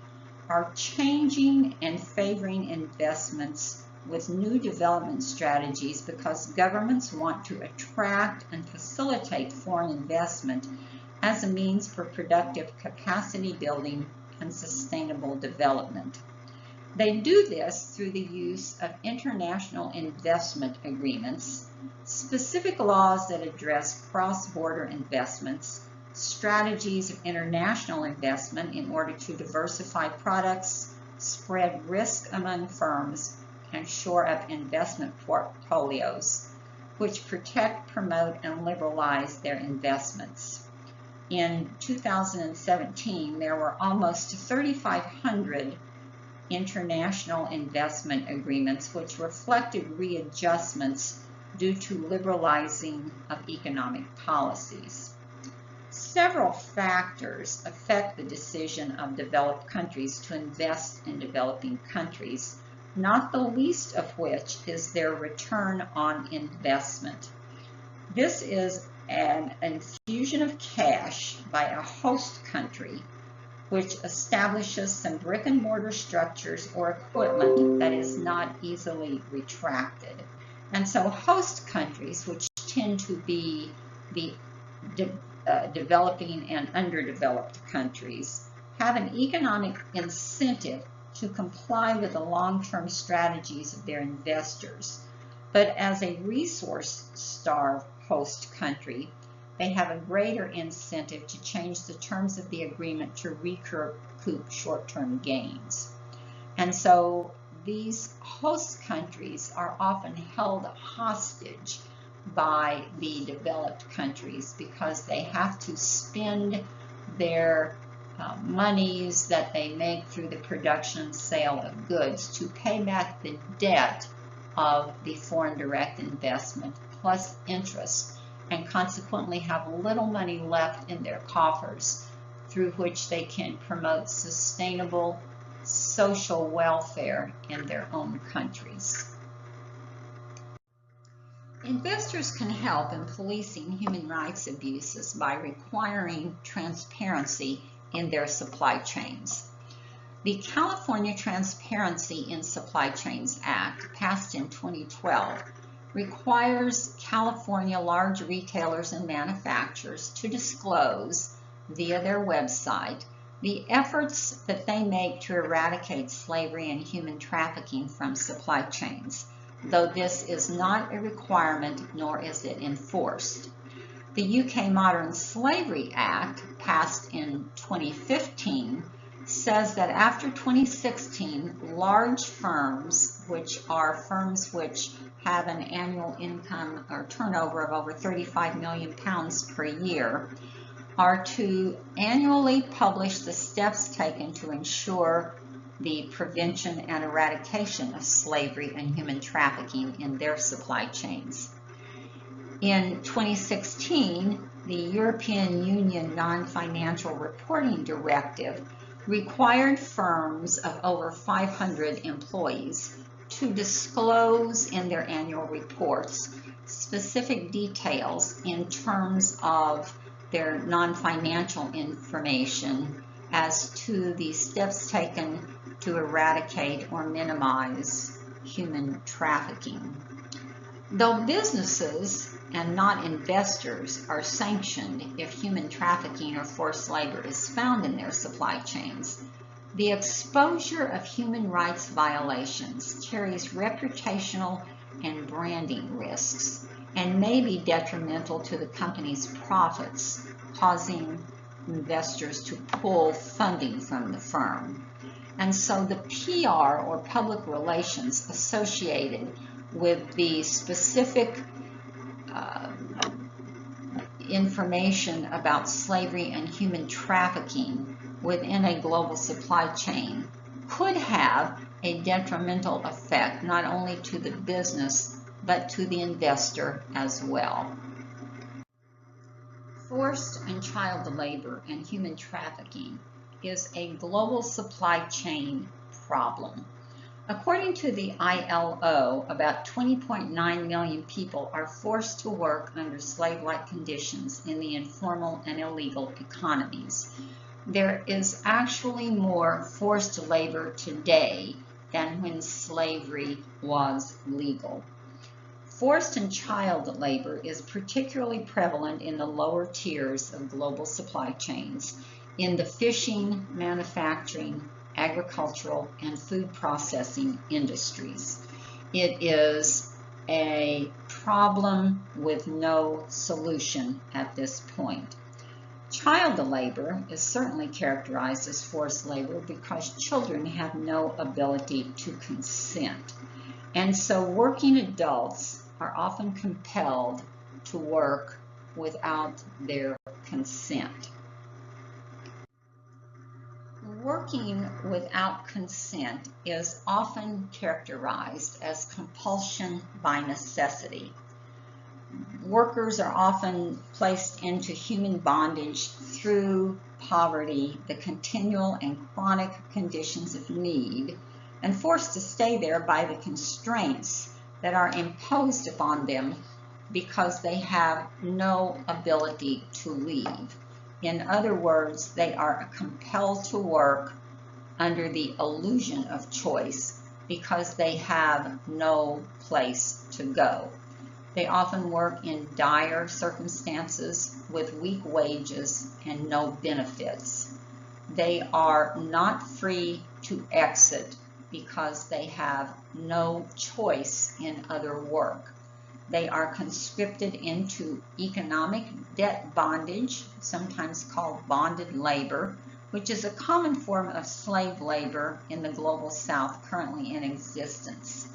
are changing and favoring investments with new development strategies because governments want to attract and facilitate foreign investment as a means for productive capacity building and sustainable development. They do this through the use of international investment agreements, specific laws that address cross-border investments, strategies of international investment in order to diversify products, spread risk among firms, and shore up investment portfolios, which protect, promote, and liberalize their investments. In 2017, there were almost 3,500 international investment agreements, which reflected readjustments due to liberalizing of economic policies. Several factors affect the decision of developed countries to invest in developing countries, not the least of which is their return on investment. This is an infusion of cash by a host country which establishes some brick and mortar structures or equipment that is not easily retracted. And so host countries, which tend to be the developing and underdeveloped countries, have an economic incentive to comply with the long-term strategies of their investors. But as a resource-starved host country, they have a greater incentive to change the terms of the agreement to recoup short-term gains. And so these host countries are often held hostage by the developed countries because they have to spend their monies that they make through the production and sale of goods to pay back the debt of the foreign direct investment plus interest, and consequently have little money left in their coffers through which they can promote sustainable social welfare in their own countries. Investors can help in policing human rights abuses by requiring transparency in their supply chains. The California Transparency in Supply Chains Act, passed in 2012, requires California large retailers and manufacturers to disclose via their website the efforts that they make to eradicate slavery and human trafficking from supply chains, though this is not a requirement nor is it enforced. The UK Modern Slavery Act, passed in 2015, says that after 2016, large firms, which are firms which have an annual income or turnover of over 35 million pounds per year, are to annually publish the steps taken to ensure the prevention and eradication of slavery and human trafficking in their supply chains. In 2016, the European Union Non-Financial Reporting Directive required firms of over 500 employees to disclose in their annual reports specific details in terms of their non-financial information as to the steps taken to eradicate or minimize human trafficking. Though businesses and not investors are sanctioned if human trafficking or forced labor is found in their supply chains, the exposure of human rights violations carries reputational and branding risks and may be detrimental to the company's profits, causing investors to pull funding from the firm. And so the PR or public relations associated with the specific information about slavery and human trafficking within a global supply chain could have a detrimental effect not only to the business but to the investor as well. Forced and child labor and human trafficking is a global supply chain problem. According to the ILO, about 20.9 million people are forced to work under slave-like conditions in the informal and illegal economies. There is actually more forced labor today than when slavery was legal. Forced and child labor is particularly prevalent in the lower tiers of global supply chains, in the fishing, manufacturing, agricultural, and food processing industries. It is a problem with no solution at this point. Child labor is certainly characterized as forced labor because children have no ability to consent. And so working adults are often compelled to work without their consent. Working without consent is often characterized as compulsion by necessity. Workers are often placed into human bondage through poverty, the continual and chronic conditions of need, and forced to stay there by the constraints that are imposed upon them because they have no ability to leave. In other words, they are compelled to work under the illusion of choice because they have no place to go. They often work in dire circumstances with weak wages and no benefits. They are not free to exit because they have no choice in other work. They are conscripted into economic debt bondage, sometimes called bonded labor, which is a common form of slave labor in the global South currently in existence.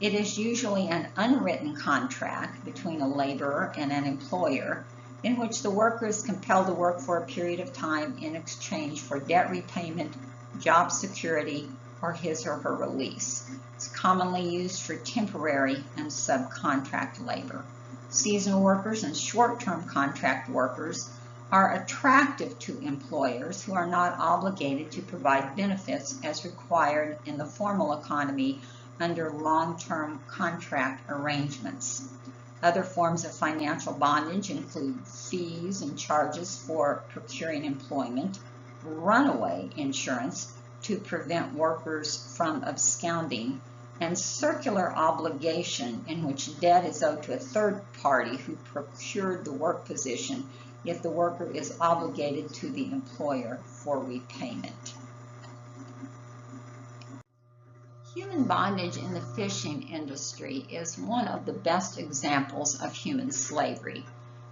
It is usually an unwritten contract between a laborer and an employer in which the worker is compelled to work for a period of time in exchange for debt repayment, job security, or his or her release. It's commonly used for temporary and subcontract labor. Seasonal workers and short-term contract workers are attractive to employers who are not obligated to provide benefits as required in the formal economy under long-term contract arrangements. Other forms of financial bondage include fees and charges for procuring employment, runaway insurance to prevent workers from absconding, and circular obligation in which debt is owed to a third party who procured the work position if the worker is obligated to the employer for repayment. Human bondage in the fishing industry is one of the best examples of human slavery.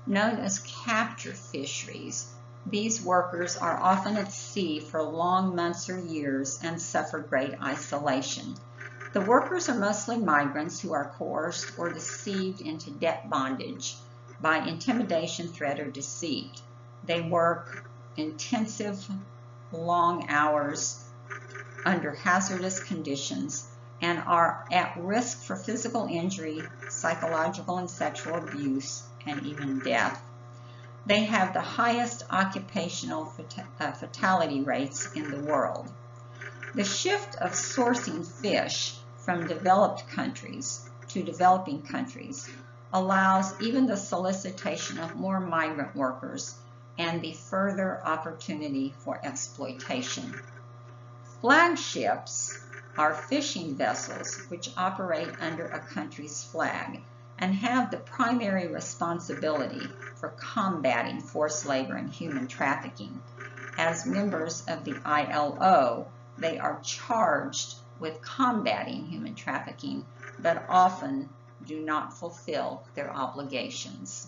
Known as capture fisheries, these workers are often at sea for long months or years and suffer great isolation. The workers are mostly migrants who are coerced or deceived into debt bondage by intimidation, threat, or deceit. They work intensive, long hours under hazardous conditions and are at risk for physical injury, psychological and sexual abuse, and even death. They have the highest occupational fatality rates in the world. The shift of sourcing fish from developed countries to developing countries allows even the solicitation of more migrant workers and the further opportunity for exploitation. Flagships are fishing vessels which operate under a country's flag and have the primary responsibility for combating forced labor and human trafficking. As members of the ILO, they are charged with combating human trafficking, but often do not fulfill their obligations.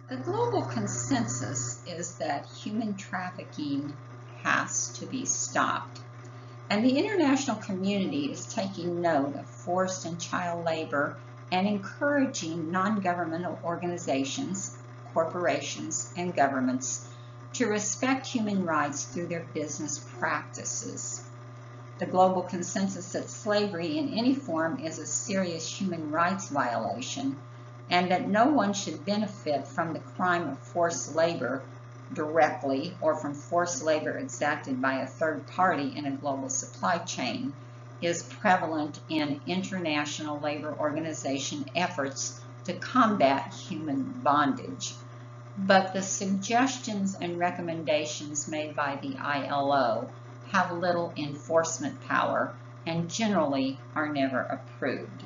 The global consensus is that human trafficking has to be stopped, and the international community is taking note of forced and child labor and encouraging non-governmental organizations, corporations, and governments to respect human rights through their business practices. The global consensus that slavery in any form is a serious human rights violation and that no one should benefit from the crime of forced labor directly or from forced labor exacted by a third party in a global supply chain is prevalent in international labor organization efforts to combat human bondage. But the suggestions and recommendations made by the ILO have little enforcement power and generally are never approved.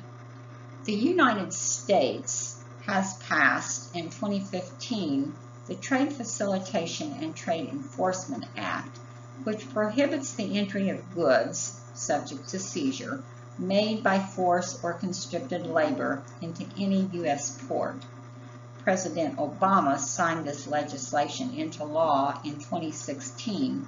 The United States has passed in 2015 the Trade Facilitation and Trade Enforcement Act, which prohibits the entry of goods subject to seizure made by forced or conscripted labor into any U.S. port. President Obama signed this legislation into law in 2016,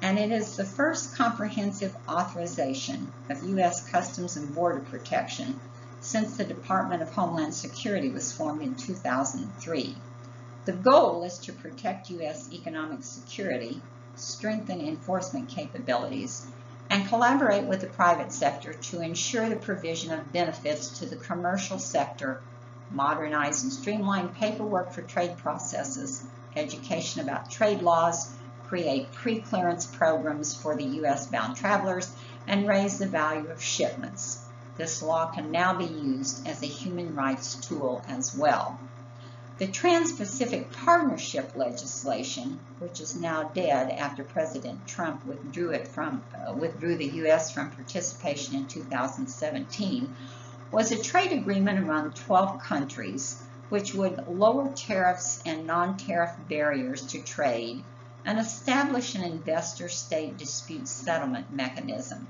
and it is the first comprehensive authorization of U.S. Customs and Border Protection since the Department of Homeland Security was formed in 2003. The goal is to protect U.S. economic security strengthen enforcement capabilities, and collaborate with the private sector to ensure the provision of benefits to the commercial sector, modernize and streamline paperwork for trade processes, education about trade laws, create pre-clearance programs for the U.S.-bound travelers, and raise the value of shipments. This law can now be used as a human rights tool as well. The Trans-Pacific Partnership legislation, which is now dead after President Trump withdrew the U.S. from participation in 2017, was a trade agreement among 12 countries which would lower tariffs and non-tariff barriers to trade and establish an investor-state dispute settlement mechanism.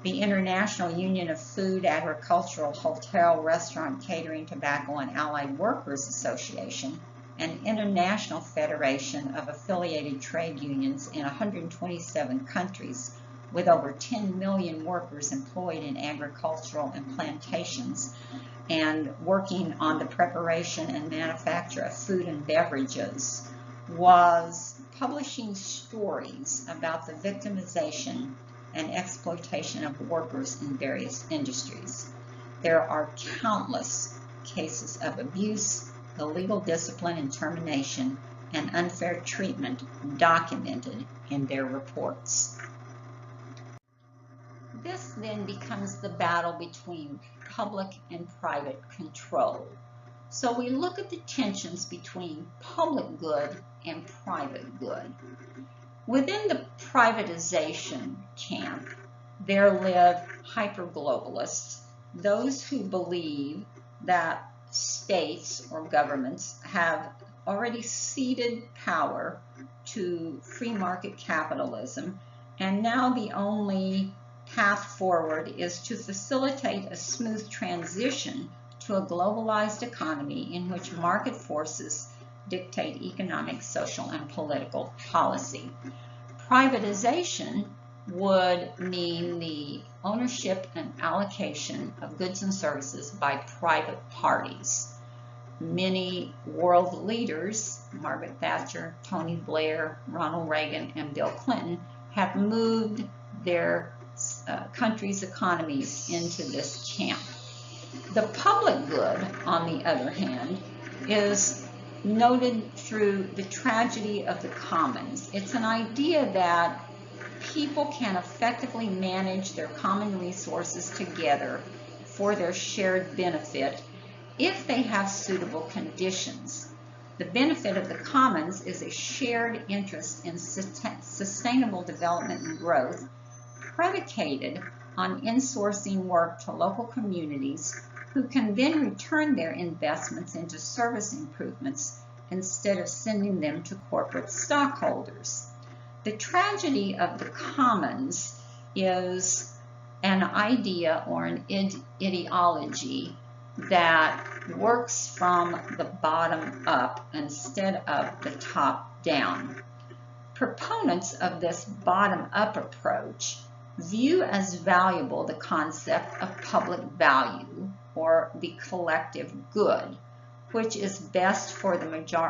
The International Union of Food, Agricultural, Hotel, Restaurant, Catering, Tobacco, and Allied Workers Association, an international federation of affiliated trade unions in 127 countries with over 10 million workers employed in agricultural and plantations and working on the preparation and manufacture of food and beverages, was publishing stories about the victimization and exploitation of workers in various industries. There are countless cases of abuse, illegal discipline and termination, and unfair treatment documented in their reports. This then becomes the battle between public and private control. So we look at the tensions between public good and private good. Within the privatization camp, there live hyperglobalists, those who believe that states or governments have already ceded power to free market capitalism, and now the only path forward is to facilitate a smooth transition to a globalized economy in which market forces dictate economic, social, and political policy. Privatization would mean the ownership and allocation of goods and services by private parties. Many world leaders, Margaret Thatcher, Tony Blair, Ronald Reagan, and Bill Clinton, have moved their countries' economies into this camp. The public good, on the other hand, is noted through the tragedy of the commons. It's an idea that people can effectively manage their common resources together for their shared benefit if they have suitable conditions. The benefit of the commons is a shared interest in sustainable development and growth, predicated on insourcing work to local communities who can then return their investments into service improvements instead of sending them to corporate stockholders. The tragedy of the commons is an idea or an ideology that works from the bottom up instead of the top down. Proponents of this bottom-up approach view as valuable the concept of public value, or the collective good, which is best for the majority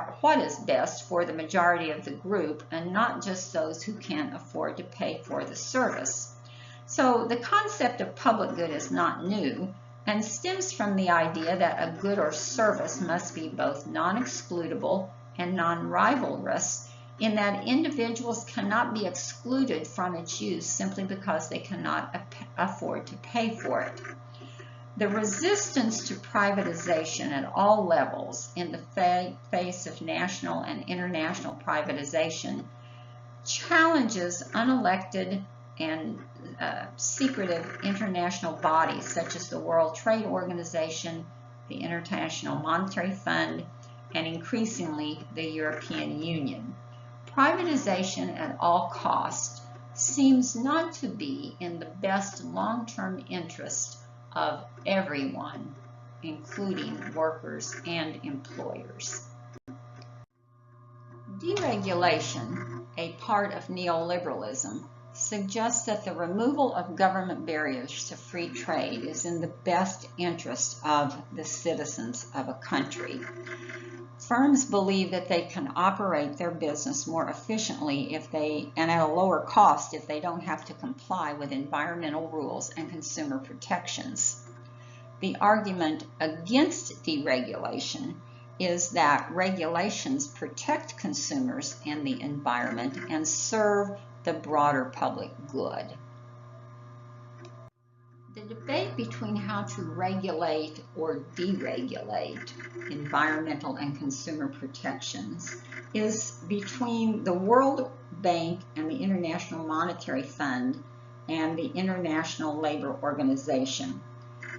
of the group and not just those who can't afford to pay for the service. So the concept of public good is not new and stems from the idea that a good or service must be both non-excludable and non-rivalrous, in that individuals cannot be excluded from its use simply because they cannot afford to pay for it. The resistance to privatization at all levels in the face of national and international privatization challenges unelected and secretive international bodies such as the World Trade Organization, the International Monetary Fund, and increasingly the European Union. Privatization at all costs seems not to be in the best long-term interest of everyone, including workers and employers. Deregulation, a part of neoliberalism, suggests that the removal of government barriers to free trade is in the best interest of the citizens of a country. Firms believe that they can operate their business more efficiently and at a lower cost if they don't have to comply with environmental rules and consumer protections. The argument against deregulation is that regulations protect consumers and the environment and serve the broader public good. The debate between how to regulate or deregulate environmental and consumer protections is between the World Bank and the International Monetary Fund and the International Labor Organization.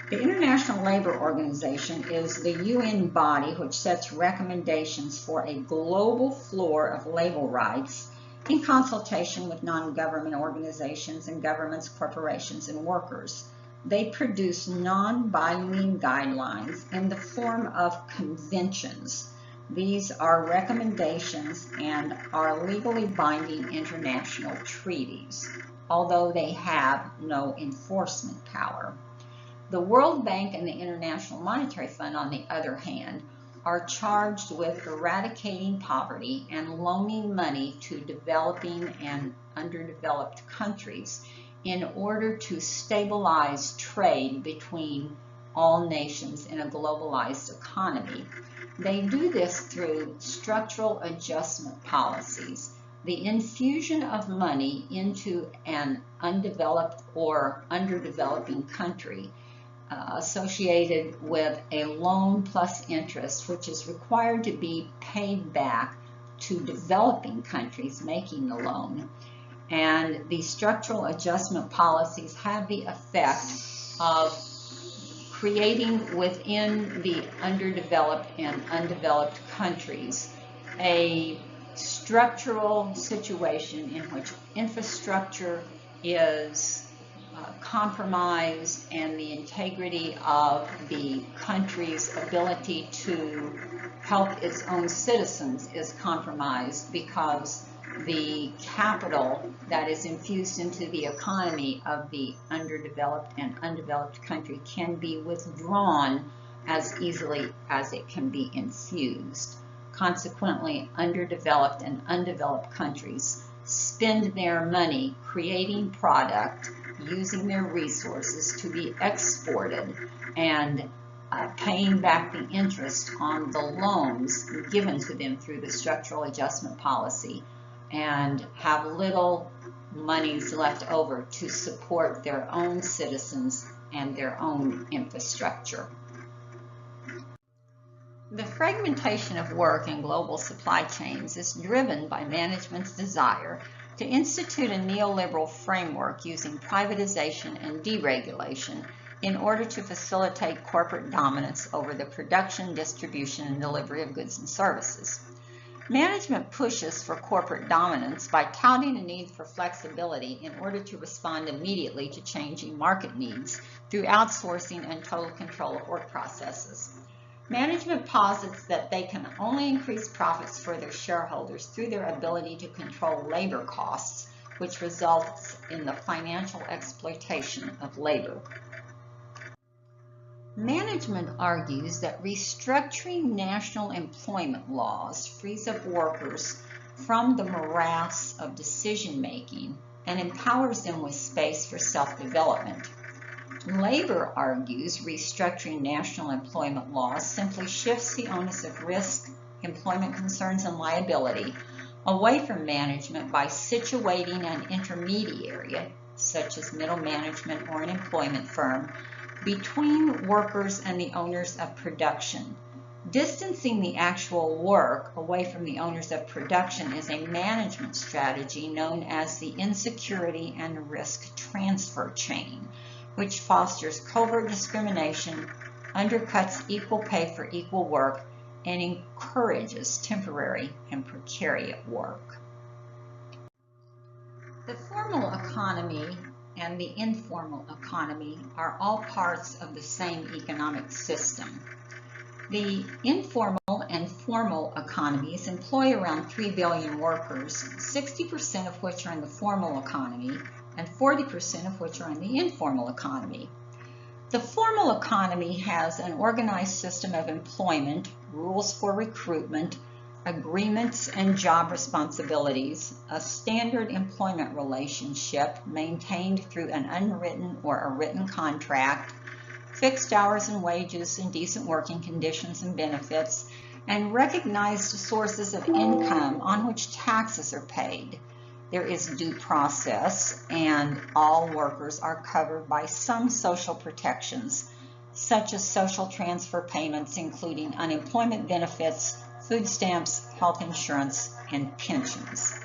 The International Labor Organization is the UN body which sets recommendations for a global floor of labor rights in consultation with non-government organizations and governments, corporations, and workers. They produce non-binding guidelines in the form of conventions. These are recommendations and are legally binding international treaties, although they have no enforcement power. The World Bank and the International Monetary Fund, on the other hand, are charged with eradicating poverty and loaning money to developing and underdeveloped countries in order to stabilize trade between all nations in a globalized economy. They do this through structural adjustment policies, the infusion of money into an undeveloped or underdeveloping country associated with a loan plus interest, which is required to be paid back to developing countries making the loan. And the structural adjustment policies have the effect of creating within the underdeveloped and undeveloped countries a structural situation in which infrastructure is compromised and the integrity of the country's ability to help its own citizens is compromised because the capital that is infused into the economy of the underdeveloped and undeveloped country can be withdrawn as easily as it can be infused. Consequently, underdeveloped and undeveloped countries spend their money creating product, using their resources to be exported, and paying back the interest on the loans given to them through the structural adjustment policy, and have little monies left over to support their own citizens and their own infrastructure. The fragmentation of work in global supply chains is driven by management's desire to institute a neoliberal framework using privatization and deregulation in order to facilitate corporate dominance over the production, distribution, and delivery of goods and services. Management pushes for corporate dominance by touting a need for flexibility in order to respond immediately to changing market needs through outsourcing and total control of work processes. Management posits that they can only increase profits for their shareholders through their ability to control labor costs, which results in the financial exploitation of labor. Management argues that restructuring national employment laws frees up workers from the morass of decision-making and empowers them with space for self-development. Labor argues restructuring national employment laws simply shifts the onus of risk, employment concerns, and liability away from management by situating an intermediary, such as middle management or an employment firm, between workers and the owners of production. Distancing the actual work away from the owners of production is a management strategy known as the insecurity and risk transfer chain, which fosters covert discrimination, undercuts equal pay for equal work, and encourages temporary and precariat work. The formal economy and the informal economy are all parts of the same economic system. The informal and formal economies employ around 3 billion workers, 60% of which are in the formal economy and 40% of which are in the informal economy. The formal economy has an organized system of employment, rules for recruitment, agreements and job responsibilities, a standard employment relationship maintained through an unwritten or a written contract, fixed hours and wages and decent working conditions and benefits, and recognized sources of income on which taxes are paid. There is due process, and all workers are covered by some social protections, such as social transfer payments, including unemployment benefits, food stamps, health insurance, and pensions.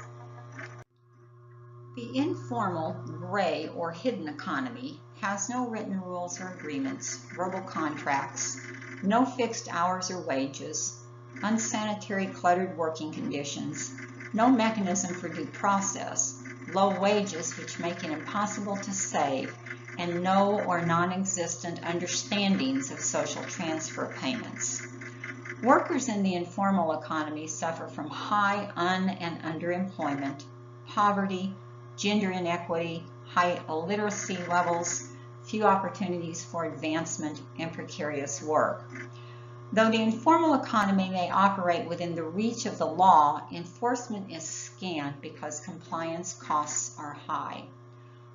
The informal, gray, or hidden economy has no written rules or agreements, verbal contracts, no fixed hours or wages, unsanitary cluttered working conditions, no mechanism for due process, low wages which make it impossible to save, and no or non-existent understandings of social transfer payments. Workers in the informal economy suffer from high and underemployment, poverty, gender inequity, high illiteracy levels, few opportunities for advancement, and precarious work. Though the informal economy may operate within the reach of the law, enforcement is scant because compliance costs are high.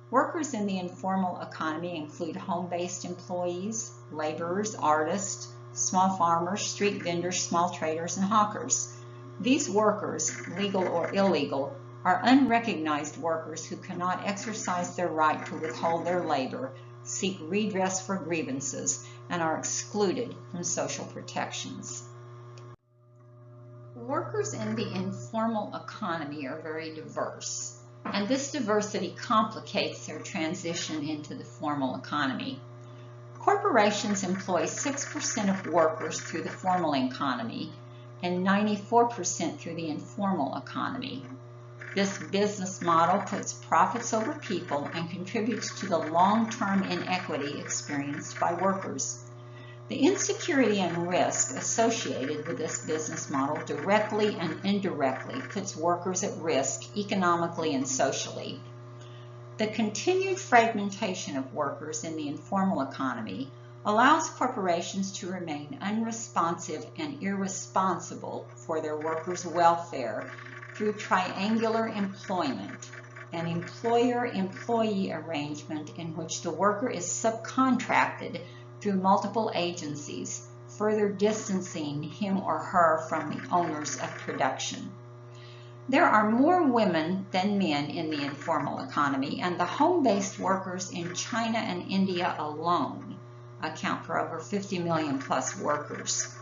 Workers in the informal economy include home-based employees, laborers, artists, small farmers, street vendors, small traders, and hawkers. These workers, legal or illegal, are unrecognized workers who cannot exercise their right to withhold their labor, seek redress for grievances, and are excluded from social protections. Workers in the informal economy are very diverse, and this diversity complicates their transition into the formal economy. Corporations employ 6% of workers through the formal economy and 94% through the informal economy. This business model puts profits over people and contributes to the long-term inequity experienced by workers. The insecurity and risk associated with this business model directly and indirectly puts workers at risk economically and socially. The continued fragmentation of workers in the informal economy allows corporations to remain unresponsive and irresponsible for their workers' welfare through triangular employment, an employer-employee arrangement in which the worker is subcontracted through multiple agencies, further distancing him or her from the owners of production. There are more women than men in the informal economy, and the home-based workers in China and India alone account for over 50 million plus workers.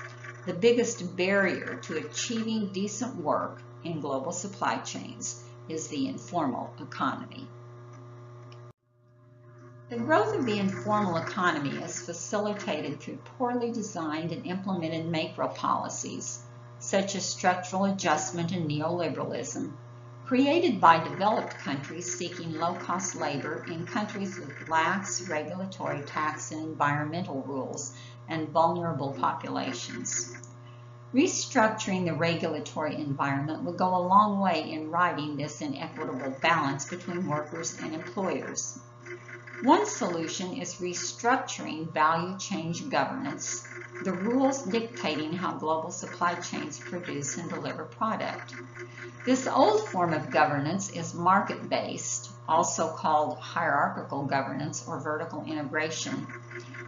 The biggest barrier to achieving decent work in global supply chains is the informal economy. The growth of the informal economy is facilitated through poorly designed and implemented macro policies, such as structural adjustment and neoliberalism, created by developed countries seeking low-cost labor in countries with lax regulatory, tax, and environmental rules and vulnerable populations. Restructuring the regulatory environment would go a long way in righting this inequitable balance between workers and employers. One solution is restructuring value chain governance, the rules dictating how global supply chains produce and deliver product. This old form of governance is market-based, also called hierarchical governance or vertical integration,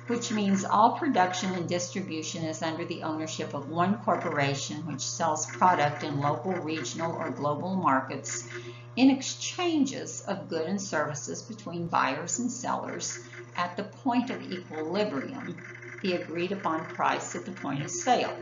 which means all production and distribution is under the ownership of one corporation which sells product in local, regional, or global markets in exchanges of goods and services between buyers and sellers at the point of equilibrium, the agreed upon price at the point of sale.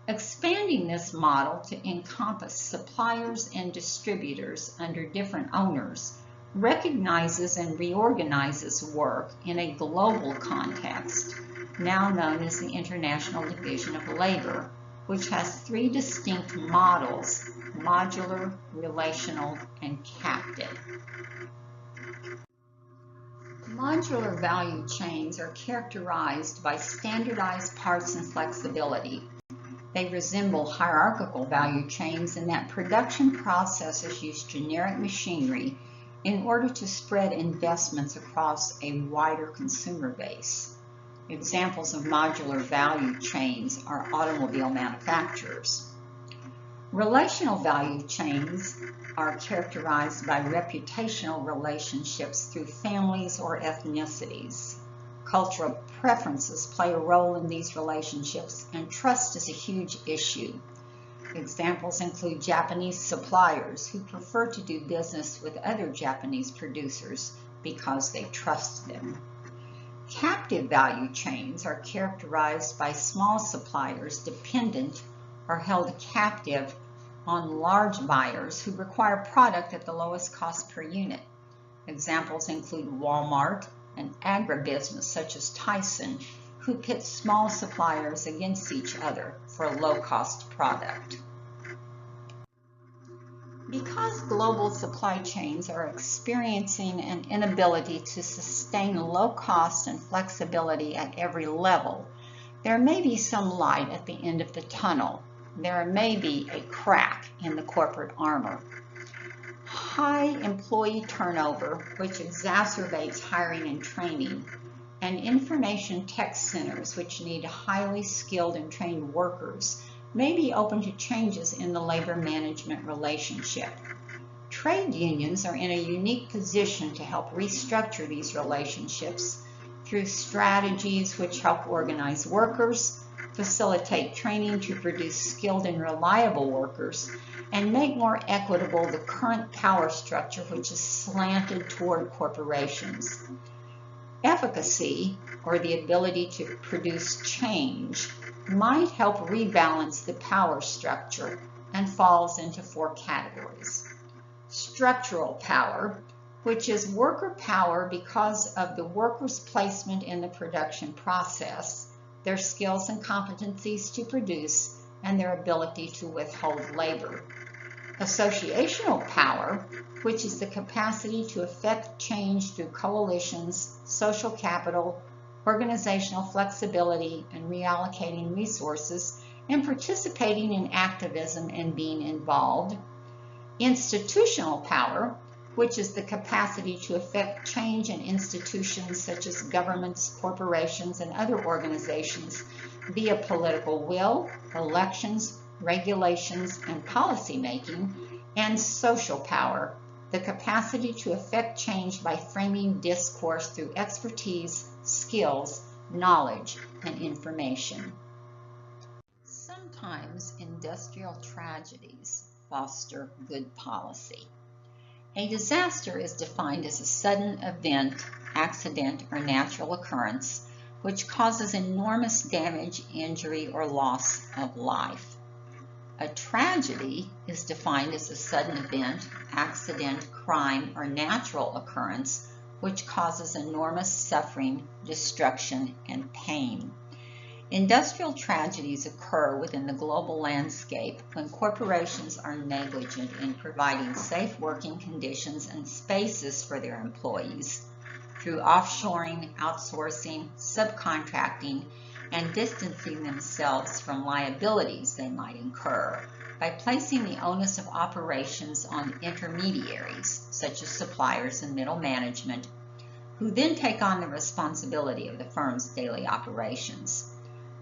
Expanding this model to encompass suppliers and distributors under different owners recognizes and reorganizes work in a global context, now known as the International Division of Labor, which has three distinct models: modular, relational, and captive. Modular value chains are characterized by standardized parts and flexibility. They resemble hierarchical value chains in that production processes use generic machinery in order to spread investments across a wider consumer base. Examples of modular value chains are automobile manufacturers. Relational value chains are characterized by reputational relationships through families or ethnicities. Cultural preferences play a role in these relationships, and trust is a huge issue. Examples include Japanese suppliers who prefer to do business with other Japanese producers because they trust them. Captive value chains are characterized by small suppliers dependent or held captive on large buyers who require product at the lowest cost per unit. Examples include Walmart and agribusiness such as Tyson, who pit small suppliers against each other for a low-cost product. Because global supply chains are experiencing an inability to sustain low cost and flexibility at every level, there may be some light at the end of the tunnel. There may be a crack in the corporate armor. High employee turnover, which exacerbates hiring and training, and information tech centers, which need highly skilled and trained workers, may be open to changes in the labor management relationship. Trade unions are in a unique position to help restructure these relationships through strategies which help organize workers, facilitate training to produce skilled and reliable workers, and make more equitable the current power structure which is slanted toward corporations. Efficacy, or the ability to produce change, might help rebalance the power structure and falls into 4 categories. Structural power, which is worker power because of the worker's placement in the production process, their skills and competencies to produce, and their ability to withhold labor. Associational power, which is the capacity to effect change through coalitions, social capital, organizational flexibility, and reallocating resources, and participating in activism and being involved. Institutional power, which is the capacity to effect change in institutions such as governments, corporations, and other organizations via political will, elections, regulations, and policy making. And social power, the capacity to effect change by framing discourse through expertise, skills, knowledge, and information. Sometimes industrial tragedies foster good policy. A disaster is defined as a sudden event, accident, or natural occurrence which causes enormous damage, injury, or loss of life. A tragedy is defined as a sudden event, accident, crime, or natural occurrence which causes enormous suffering, destruction, and pain. Industrial tragedies occur within the global landscape when corporations are negligent in providing safe working conditions and spaces for their employees through offshoring, outsourcing, subcontracting, and distancing themselves from liabilities they might incur by placing the onus of operations on intermediaries, such as suppliers and middle management, who then take on the responsibility of the firm's daily operations.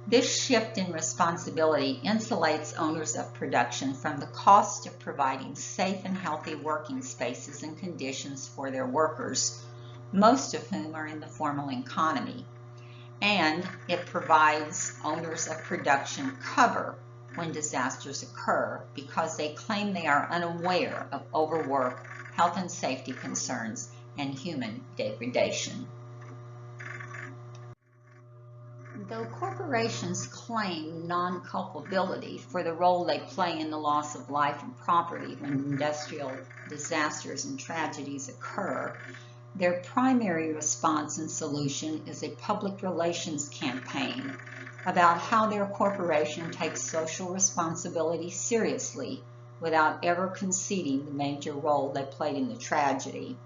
This shift in responsibility insulates owners of production from the cost of providing safe and healthy working spaces and conditions for their workers, most of whom are in the formal economy. And it provides owners of production cover when disasters occur because they claim they are unaware of overwork, health and safety concerns, and human degradation. Though corporations claim non-culpability for the role they play in the loss of life and property when industrial disasters and tragedies occur, their primary response and solution is a public relations campaign about how their corporation takes social responsibility seriously without ever conceding the major role they played in the tragedy.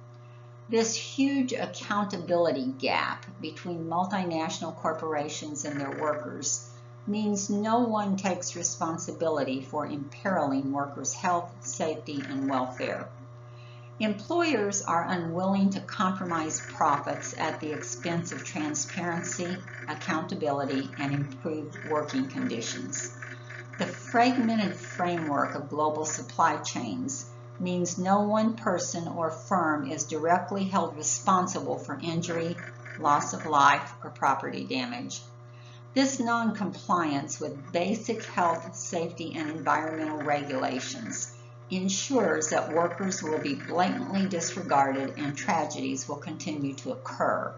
This huge accountability gap between multinational corporations and their workers means no one takes responsibility for imperiling workers' health, safety, and welfare. Employers are unwilling to compromise profits at the expense of transparency, accountability, and improved working conditions. The fragmented framework of global supply chains means no one person or firm is directly held responsible for injury, loss of life, or property damage. This non-compliance with basic health, safety, and environmental regulations ensures that workers will be blatantly disregarded and tragedies will continue to occur.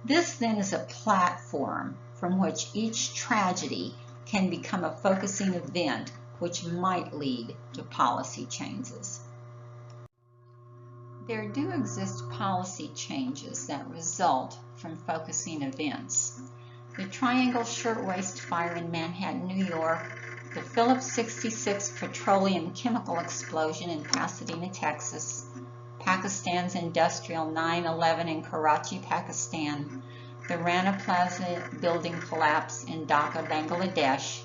This then is a platform from which each tragedy can become a focusing event which might lead to policy changes. There do exist policy changes that result from focusing events. The Triangle Shirtwaist Fire in Manhattan, New York, the Phillips 66 petroleum chemical explosion in Pasadena, Texas, Pakistan's industrial 9/11 in Karachi, Pakistan, the Rana Plaza building collapse in Dhaka, Bangladesh,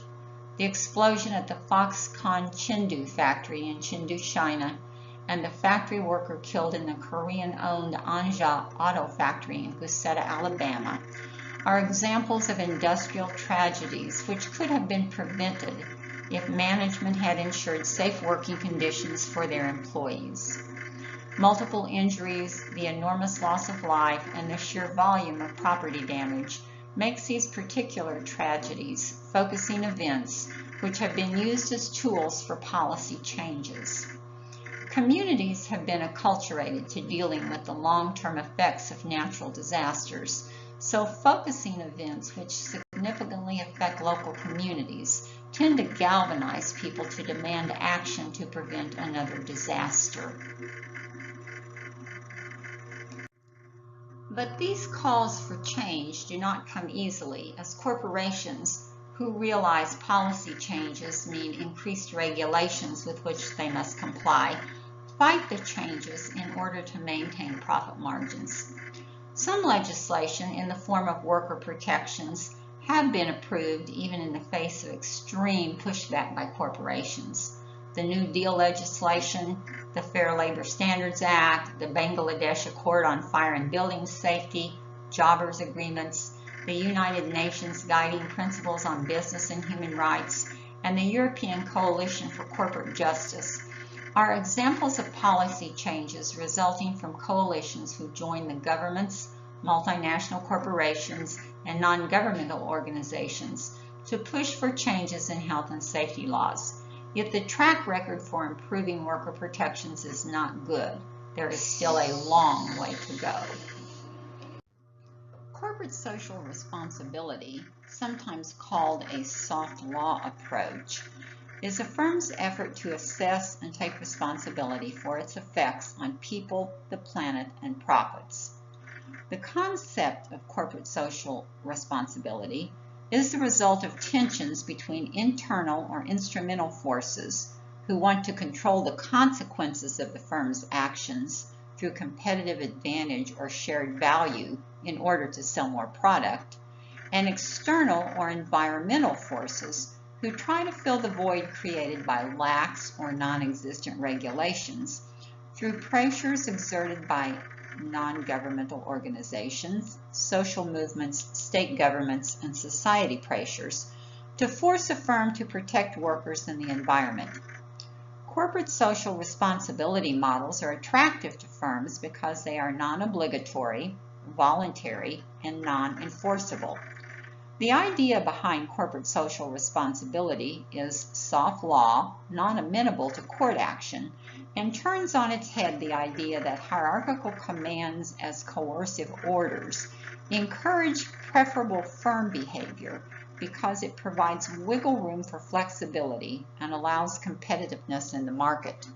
the explosion at the Foxconn Chengdu factory in Chengdu, China, and the factory worker killed in the Korean-owned Anja auto factory in Buceta, Alabama, are examples of industrial tragedies which could have been prevented if management had ensured safe working conditions for their employees. Multiple injuries, the enormous loss of life, and the sheer volume of property damage makes these particular tragedies focusing events which have been used as tools for policy changes. Communities have been acculturated to dealing with the long-term effects of natural disasters, so focusing events which significantly affect local communities tend to galvanize people to demand action to prevent another disaster. But these calls for change do not come easily, as corporations who realize policy changes mean increased regulations with which they must comply fight the changes in order to maintain profit margins. Some legislation in the form of worker protections have been approved even in the face of extreme pushback by corporations. The New Deal legislation, the Fair Labor Standards Act, the Bangladesh Accord on Fire and Building Safety, Jobbers Agreements, the United Nations Guiding Principles on Business and Human Rights, and the European Coalition for Corporate Justice are examples of policy changes resulting from coalitions who join the governments, multinational corporations, and non-governmental organizations to push for changes in health and safety laws. Yet the track record for improving worker protections is not good. There is still a long way to go. Corporate social responsibility, sometimes called a soft law approach, is a firm's effort to assess and take responsibility for its effects on people, the planet, and profits. The concept of corporate social responsibility is the result of tensions between internal or instrumental forces who want to control the consequences of the firm's actions through competitive advantage or shared value in order to sell more product, and external or environmental forces who try to fill the void created by lax or non-existent regulations through pressures exerted by non-governmental organizations, social movements, state governments, and society pressures to force a firm to protect workers and the environment. Corporate social responsibility models are attractive to firms because they are non-obligatory, voluntary, and non-enforceable. The idea behind corporate social responsibility is soft law, non-amenable to court action, and turns on its head the idea that hierarchical commands as coercive orders encourage preferable firm behavior because it provides wiggle room for flexibility and allows competitiveness in the market.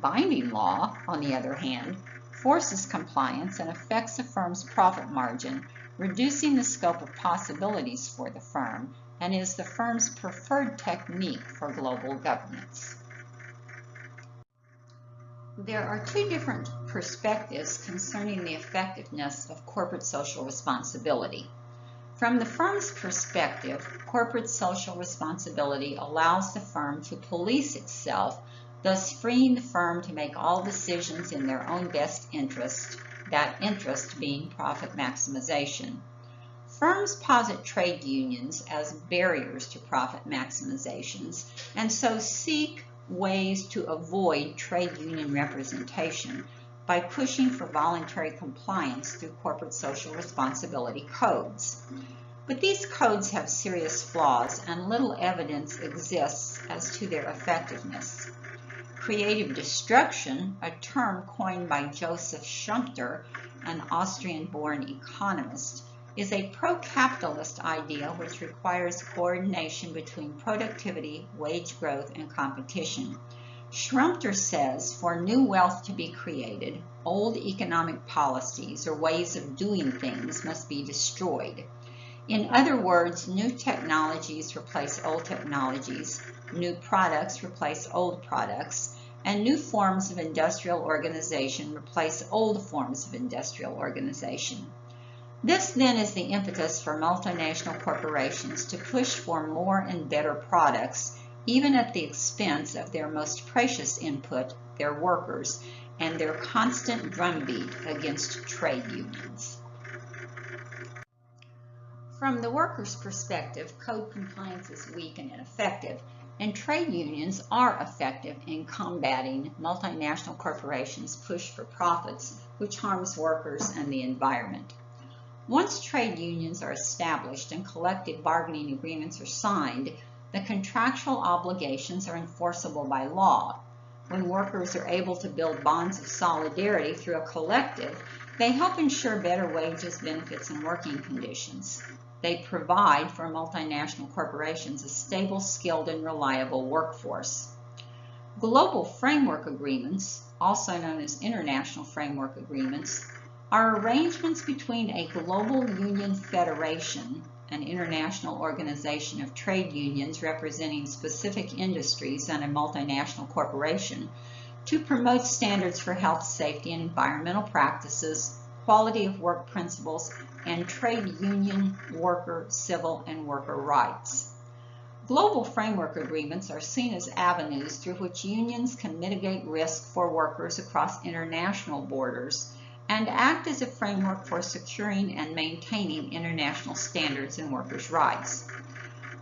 Binding law, on the other hand, forces compliance and affects a firm's profit margin, reducing the scope of possibilities for the firm, and is the firm's preferred technique for global governance. There are two different perspectives concerning the effectiveness of corporate social responsibility. From the firm's perspective, corporate social responsibility allows the firm to police itself thus freeing the firm to make all decisions in their own best interest, that interest being profit maximization. Firms posit trade unions as barriers to profit maximizations, and so seek ways to avoid trade union representation by pushing for voluntary compliance through corporate social responsibility codes. But these codes have serious flaws, and little evidence exists as to their effectiveness. Creative destruction, a term coined by Joseph Schumpeter, an Austrian-born economist, is a pro-capitalist idea which requires coordination between productivity, wage growth, and competition. Schumpeter says for new wealth to be created, old economic policies or ways of doing things must be destroyed. In other words, new technologies replace old technologies, new products replace old products, and new forms of industrial organization replace old forms of industrial organization. This then is the impetus for multinational corporations to push for more and better products, even at the expense of their most precious input, their workers, and their constant drumbeat against trade unions. From the workers' perspective, code compliance is weak and ineffective, and trade unions are effective in combating multinational corporations' push for profits, which harms workers and the environment. Once trade unions are established and collective bargaining agreements are signed, the contractual obligations are enforceable by law. When workers are able to build bonds of solidarity through a collective, they help ensure better wages, benefits, and working conditions. They provide for multinational corporations a stable, skilled, and reliable workforce. Global framework agreements, also known as international framework agreements, are arrangements between a global union federation, an international organization of trade unions representing specific industries, and a multinational corporation, to promote standards for health, safety, and environmental practices, quality of work principles, and trade union, worker, civil, and worker rights. Global framework agreements are seen as avenues through which unions can mitigate risk for workers across international borders and act as a framework for securing and maintaining international standards and workers' rights.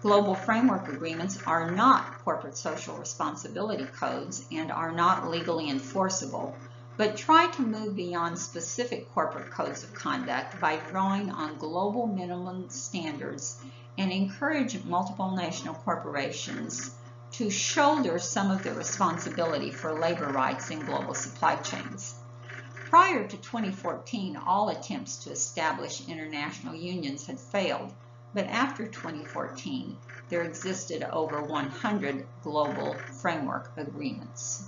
Global framework agreements are not corporate social responsibility codes and are not legally enforceable, but try to move beyond specific corporate codes of conduct by drawing on global minimum standards and encourage multinational corporations to shoulder some of the responsibility for labor rights in global supply chains. Prior to 2014, all attempts to establish international unions had failed, but after 2014, there existed over 100 global framework agreements.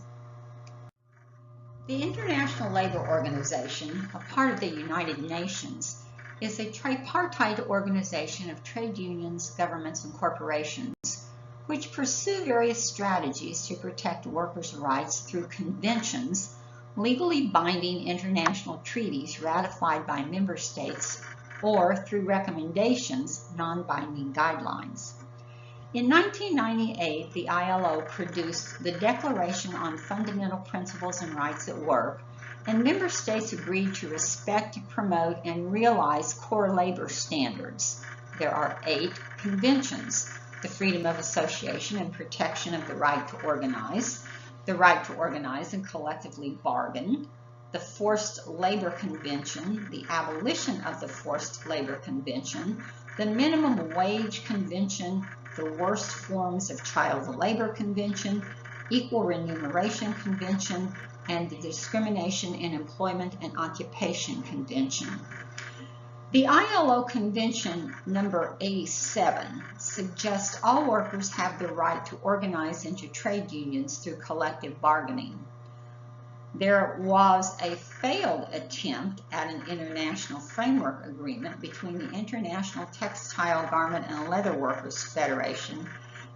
The International Labor Organization, a part of the United Nations, is a tripartite organization of trade unions, governments, and corporations, which pursue various strategies to protect workers' rights through conventions, legally binding international treaties ratified by member states, or through recommendations, non-binding guidelines. In 1998, the ILO produced the Declaration on Fundamental Principles and Rights at Work, and member states agreed to respect, promote, and realize core labor standards. There are 8 conventions: the freedom of association and protection of the right to organize and collectively bargain, the Forced Labor Convention, the Abolition of the Forced Labor Convention, the Minimum Wage Convention, the Worst Forms of Child Labor Convention, Equal Remuneration Convention, and the Discrimination in Employment and Occupation Convention. The ILO Convention number 87 suggests all workers have the right to organize into trade unions through collective bargaining. There was a failed attempt at an international framework agreement between the International Textile, Garment, and Leather Workers Federation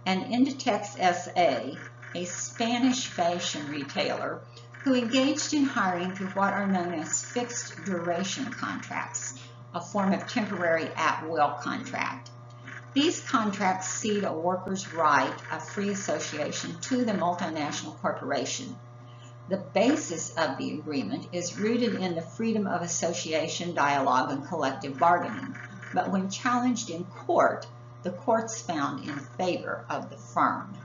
and Inditex SA, a Spanish fashion retailer, who engaged in hiring through what are known as fixed duration contracts, a form of temporary at-will contract. These contracts cede a worker's right of free association to the multinational corporation. The basis of the agreement is rooted in the freedom of association, dialogue, and collective bargaining. But when challenged in court, the courts found in favor of the firm.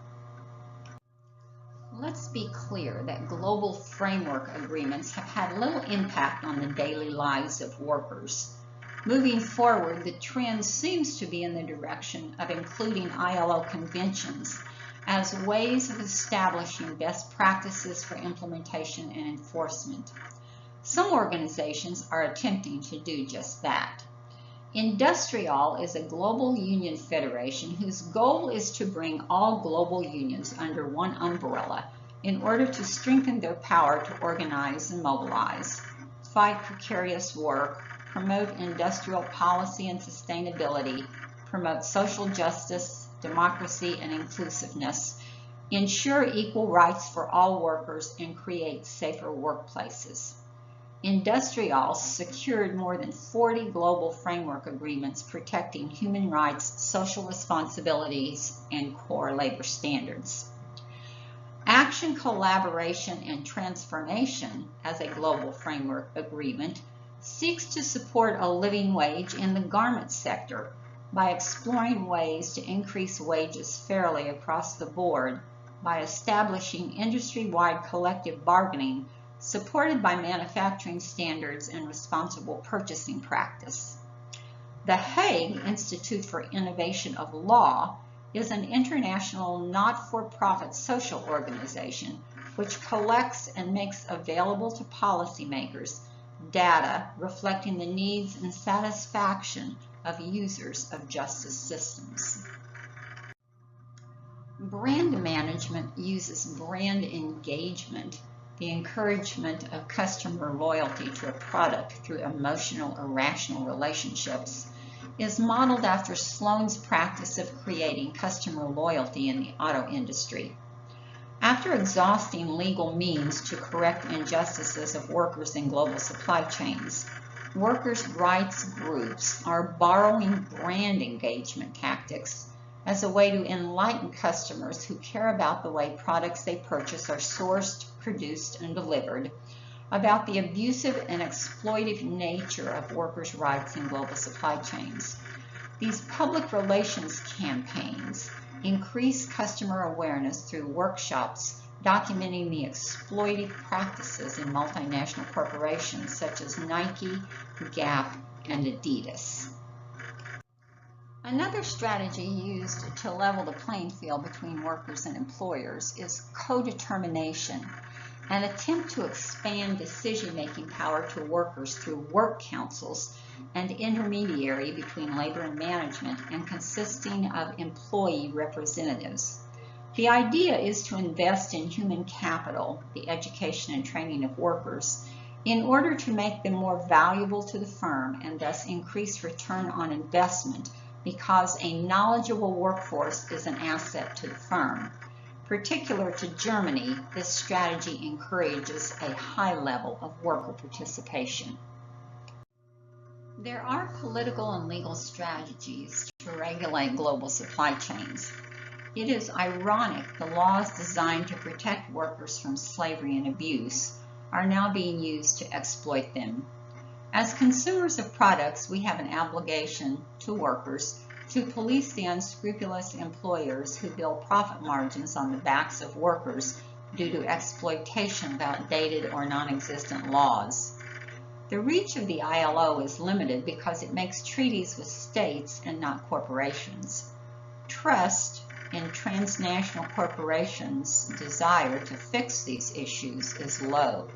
Let's be clear that global framework agreements have had little impact on the daily lives of workers. Moving forward, the trend seems to be in the direction of including ILO conventions as ways of establishing best practices for implementation and enforcement. Some organizations are attempting to do just that. Industrial is a global union federation whose goal is to bring all global unions under one umbrella in order to strengthen their power to organize and mobilize, fight precarious work, promote industrial policy and sustainability, promote social justice, democracy, and inclusiveness, ensure equal rights for all workers, and create safer workplaces. Industrial secured more than 40 global framework agreements protecting human rights, social responsibilities, and core labor standards. Action, Collaboration, and Transformation, as a global framework agreement, seeks to support a living wage in the garment sector by exploring ways to increase wages fairly across the board by establishing industry-wide collective bargaining supported by manufacturing standards and responsible purchasing practice. The Hague Institute for Innovation of Law is an international not-for-profit social organization which collects and makes available to policymakers data reflecting the needs and satisfaction of users of justice systems. Brand management uses brand engagement, the encouragement of customer loyalty to a product through emotional or rational relationships, is modeled after Sloan's practice of creating customer loyalty in the auto industry. After exhausting legal means to correct injustices of workers in global supply chains, workers' rights groups are borrowing brand engagement tactics as a way to enlighten customers who care about the way products they purchase are sourced, produced, and delivered, about the abusive and exploitive nature of workers' rights in global supply chains. These public relations campaigns increase customer awareness through workshops documenting the exploitive practices in multinational corporations such as Nike, Gap, and Adidas. Another strategy used to level the playing field between workers and employers is co-determination, an attempt to expand decision-making power to workers through work councils, an intermediary between labor and management and consisting of employee representatives. The idea is to invest in human capital, the education and training of workers, in order to make them more valuable to the firm and thus increase return on investment because a knowledgeable workforce is an asset to the firm. Particular to Germany, this strategy encourages a high level of worker participation. There are political and legal strategies to regulate global supply chains. It is ironic the laws designed to protect workers from slavery and abuse are now being used to exploit them. As consumers of products, we have an obligation to workers to police the unscrupulous employers who build profit margins on the backs of workers due to exploitation of outdated or non-existent laws. The reach of the ILO is limited because it makes treaties with states and not corporations. Trust in transnational corporations' desire to fix these issues is low.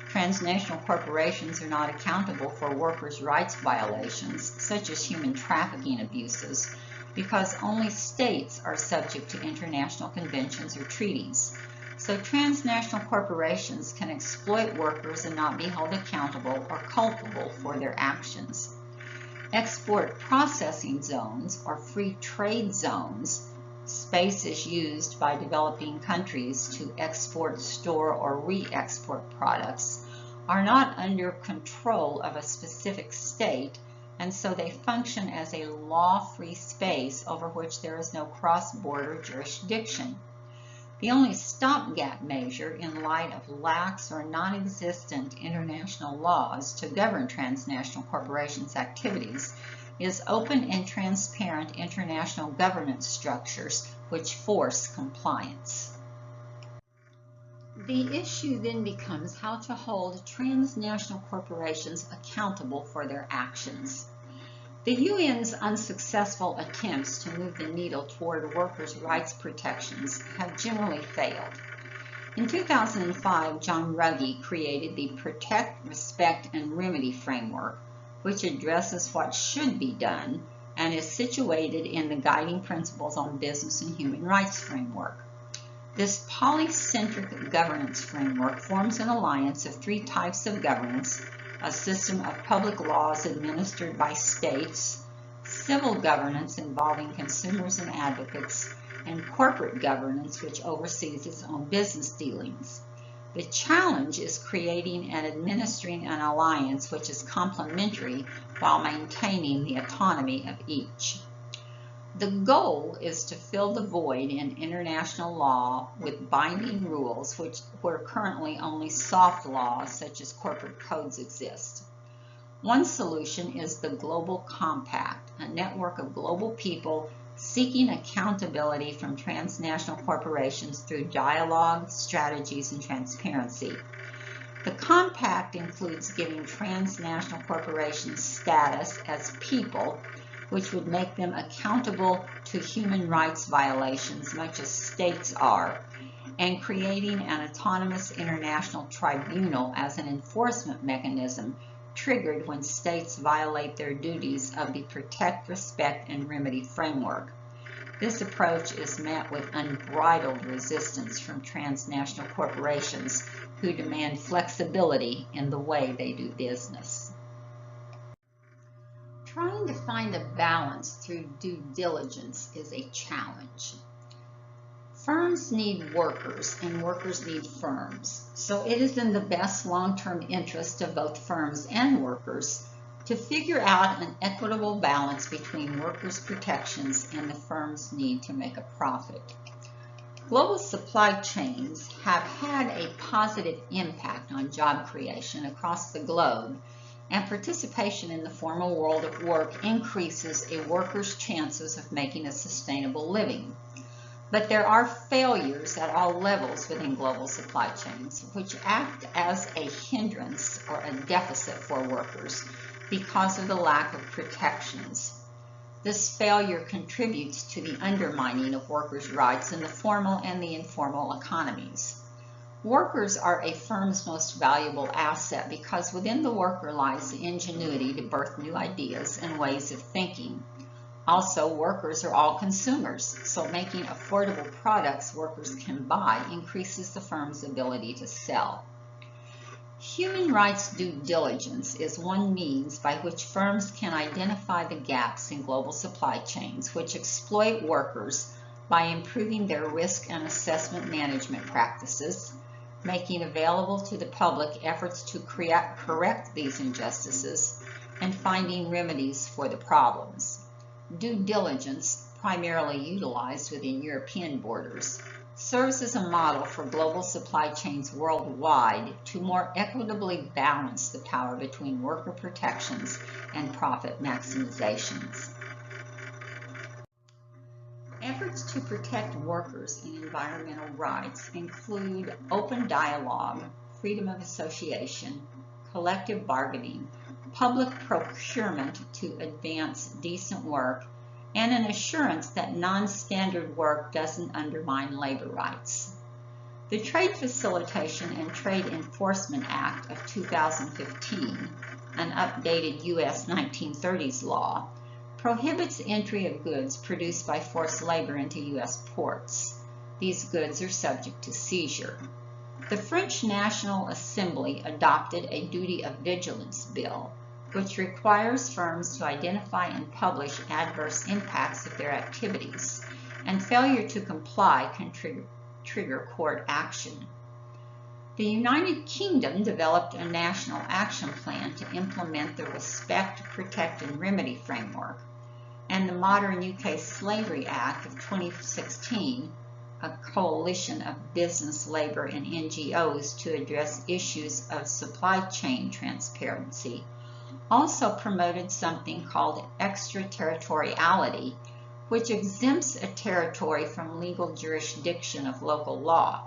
Transnational corporations are not accountable for workers' rights violations, such as human trafficking abuses, because only states are subject to international conventions or treaties. So transnational corporations can exploit workers and not be held accountable or culpable for their actions. Export processing zones, or free trade zones, spaces used by developing countries to export, store, or re-export products, are not under control of a specific state, and so they function as a law-free space over which there is no cross-border jurisdiction. The only stopgap measure in light of lax or non-existent international laws to govern transnational corporations' activities is open and transparent international governance structures which force compliance. The issue then becomes how to hold transnational corporations accountable for their actions. The UN's unsuccessful attempts to move the needle toward workers' rights protections have generally failed. In 2005, John Ruggie created the Protect, Respect, and Remedy framework, which addresses what should be done and is situated in the Guiding Principles on Business and Human Rights framework. This polycentric governance framework forms an alliance of three types of governance: a system of public laws administered by states, civil governance involving consumers and advocates, and corporate governance which oversees its own business dealings. The challenge is creating and administering an alliance which is complementary while maintaining the autonomy of each. The goal is to fill the void in international law with binding rules where currently only soft laws such as corporate codes exist. One solution is the Global Compact, a network of global people seeking accountability from transnational corporations through dialogue, strategies, and transparency. The compact includes giving transnational corporations status as people, which would make them accountable to human rights violations much as states are, and creating an autonomous international tribunal as an enforcement mechanism triggered when states violate their duties of the Protect, Respect, and Remedy framework. This approach is met with unbridled resistance from transnational corporations who demand flexibility in the way they do business. Trying to find a balance through due diligence is a challenge. Firms need workers and workers need firms, so it is in the best long-term interest of both firms and workers to figure out an equitable balance between workers' protections and the firm's need to make a profit. Global supply chains have had a positive impact on job creation across the globe, and participation in the formal world of work increases a worker's chances of making a sustainable living. But there are failures at all levels within global supply chains, which act as a hindrance or a deficit for workers because of the lack of protections. This failure contributes to the undermining of workers' rights in the formal and the informal economies. Workers are a firm's most valuable asset because within the worker lies the ingenuity to birth new ideas and ways of thinking. Also, workers are all consumers, so making affordable products workers can buy increases the firm's ability to sell. Human rights due diligence is one means by which firms can identify the gaps in global supply chains which exploit workers by improving their risk and assessment management practices, making available to the public efforts to correct these injustices, and finding remedies for the problems. Due diligence, primarily utilized within European borders, serves as a model for global supply chains worldwide to more equitably balance the power between worker protections and profit maximizations. Efforts to protect workers and environmental rights include open dialogue, freedom of association, collective bargaining, public procurement to advance decent work, and an assurance that non-standard work doesn't undermine labor rights. The Trade Facilitation and Trade Enforcement Act of 2015, an updated U.S. 1930s law, prohibits entry of goods produced by forced labor into U.S. ports. These goods are subject to seizure. The French National Assembly adopted a duty of vigilance bill, which requires firms to identify and publish adverse impacts of their activities, and failure to comply can trigger court action. The United Kingdom developed a national action plan to implement the Respect, Protect and Remedy framework, and the modern UK Slavery Act of 2016, a coalition of business, labor, and NGOs to address issues of supply chain transparency, also promoted something called extraterritoriality, which exempts a territory from legal jurisdiction of local law.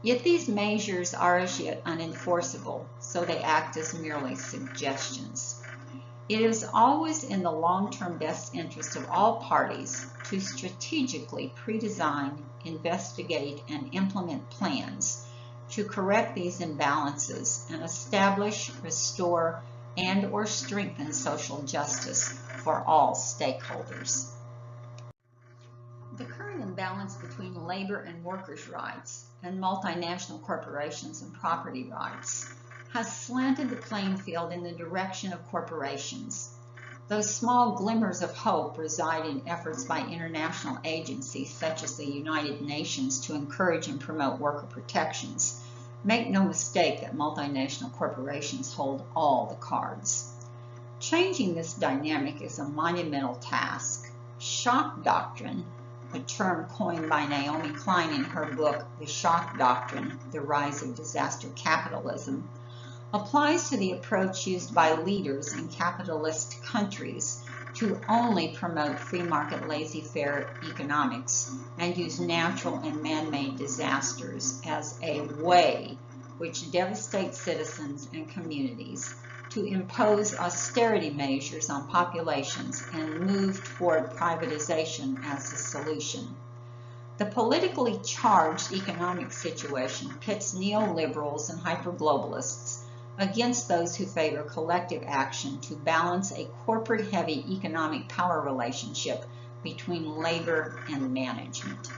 Yet these measures are as yet unenforceable, so they act as merely suggestions. It is always in the long-term best interest of all parties to strategically pre-design, investigate, and implement plans to correct these imbalances and establish, restore, and/or strengthen social justice for all stakeholders. The current imbalance between labor and workers' rights and multinational corporations and property rights has slanted the playing field in the direction of corporations. Though small glimmers of hope reside in efforts by international agencies such as the United Nations to encourage and promote worker protections, make no mistake that multinational corporations hold all the cards. Changing this dynamic is a monumental task. Shock doctrine, a term coined by Naomi Klein in her book, The Shock Doctrine, The Rise of Disaster Capitalism, applies to the approach used by leaders in capitalist countries to only promote free market laissez-faire economics and use natural and man-made disasters as a way which devastates citizens and communities to impose austerity measures on populations and move toward privatization as the solution. The politically charged economic situation pits neoliberals and hyperglobalists against those who favor collective action to balance a corporate-heavy economic power relationship between labor and management.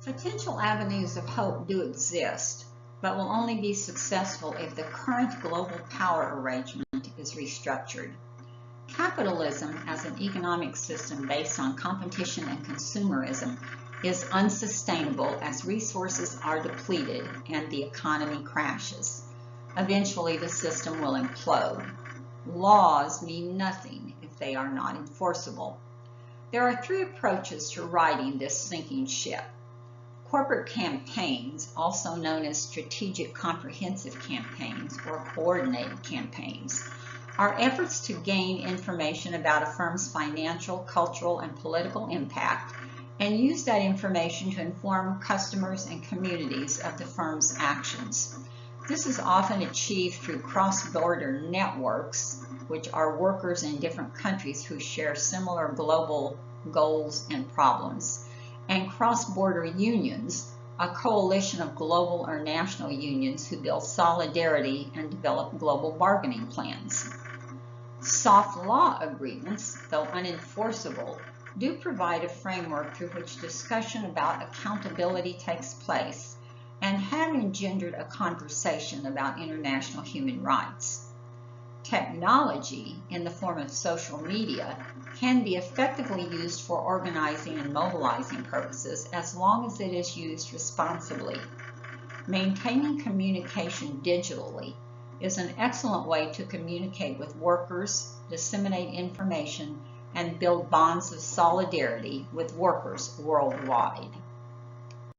Potential avenues of hope do exist, but will only be successful if the current global power arrangement is restructured. Capitalism as an economic system based on competition and consumerism is unsustainable as resources are depleted and the economy crashes. Eventually, the system will implode. Laws mean nothing if they are not enforceable. There are three approaches to righting this sinking ship. Corporate campaigns, also known as strategic comprehensive campaigns or coordinated campaigns, are efforts to gain information about a firm's financial, cultural, and political impact and use that information to inform customers and communities of the firm's actions. This is often achieved through cross-border networks, which are workers in different countries who share similar global goals and problems, and cross-border unions, a coalition of global or national unions who build solidarity and develop global bargaining plans. Soft law agreements, though unenforceable, do provide a framework through which discussion about accountability takes place and have engendered a conversation about international human rights. Technology, in the form of social media, can be effectively used for organizing and mobilizing purposes as long as it is used responsibly. Maintaining communication digitally is an excellent way to communicate with workers, disseminate information, and build bonds of solidarity with workers worldwide.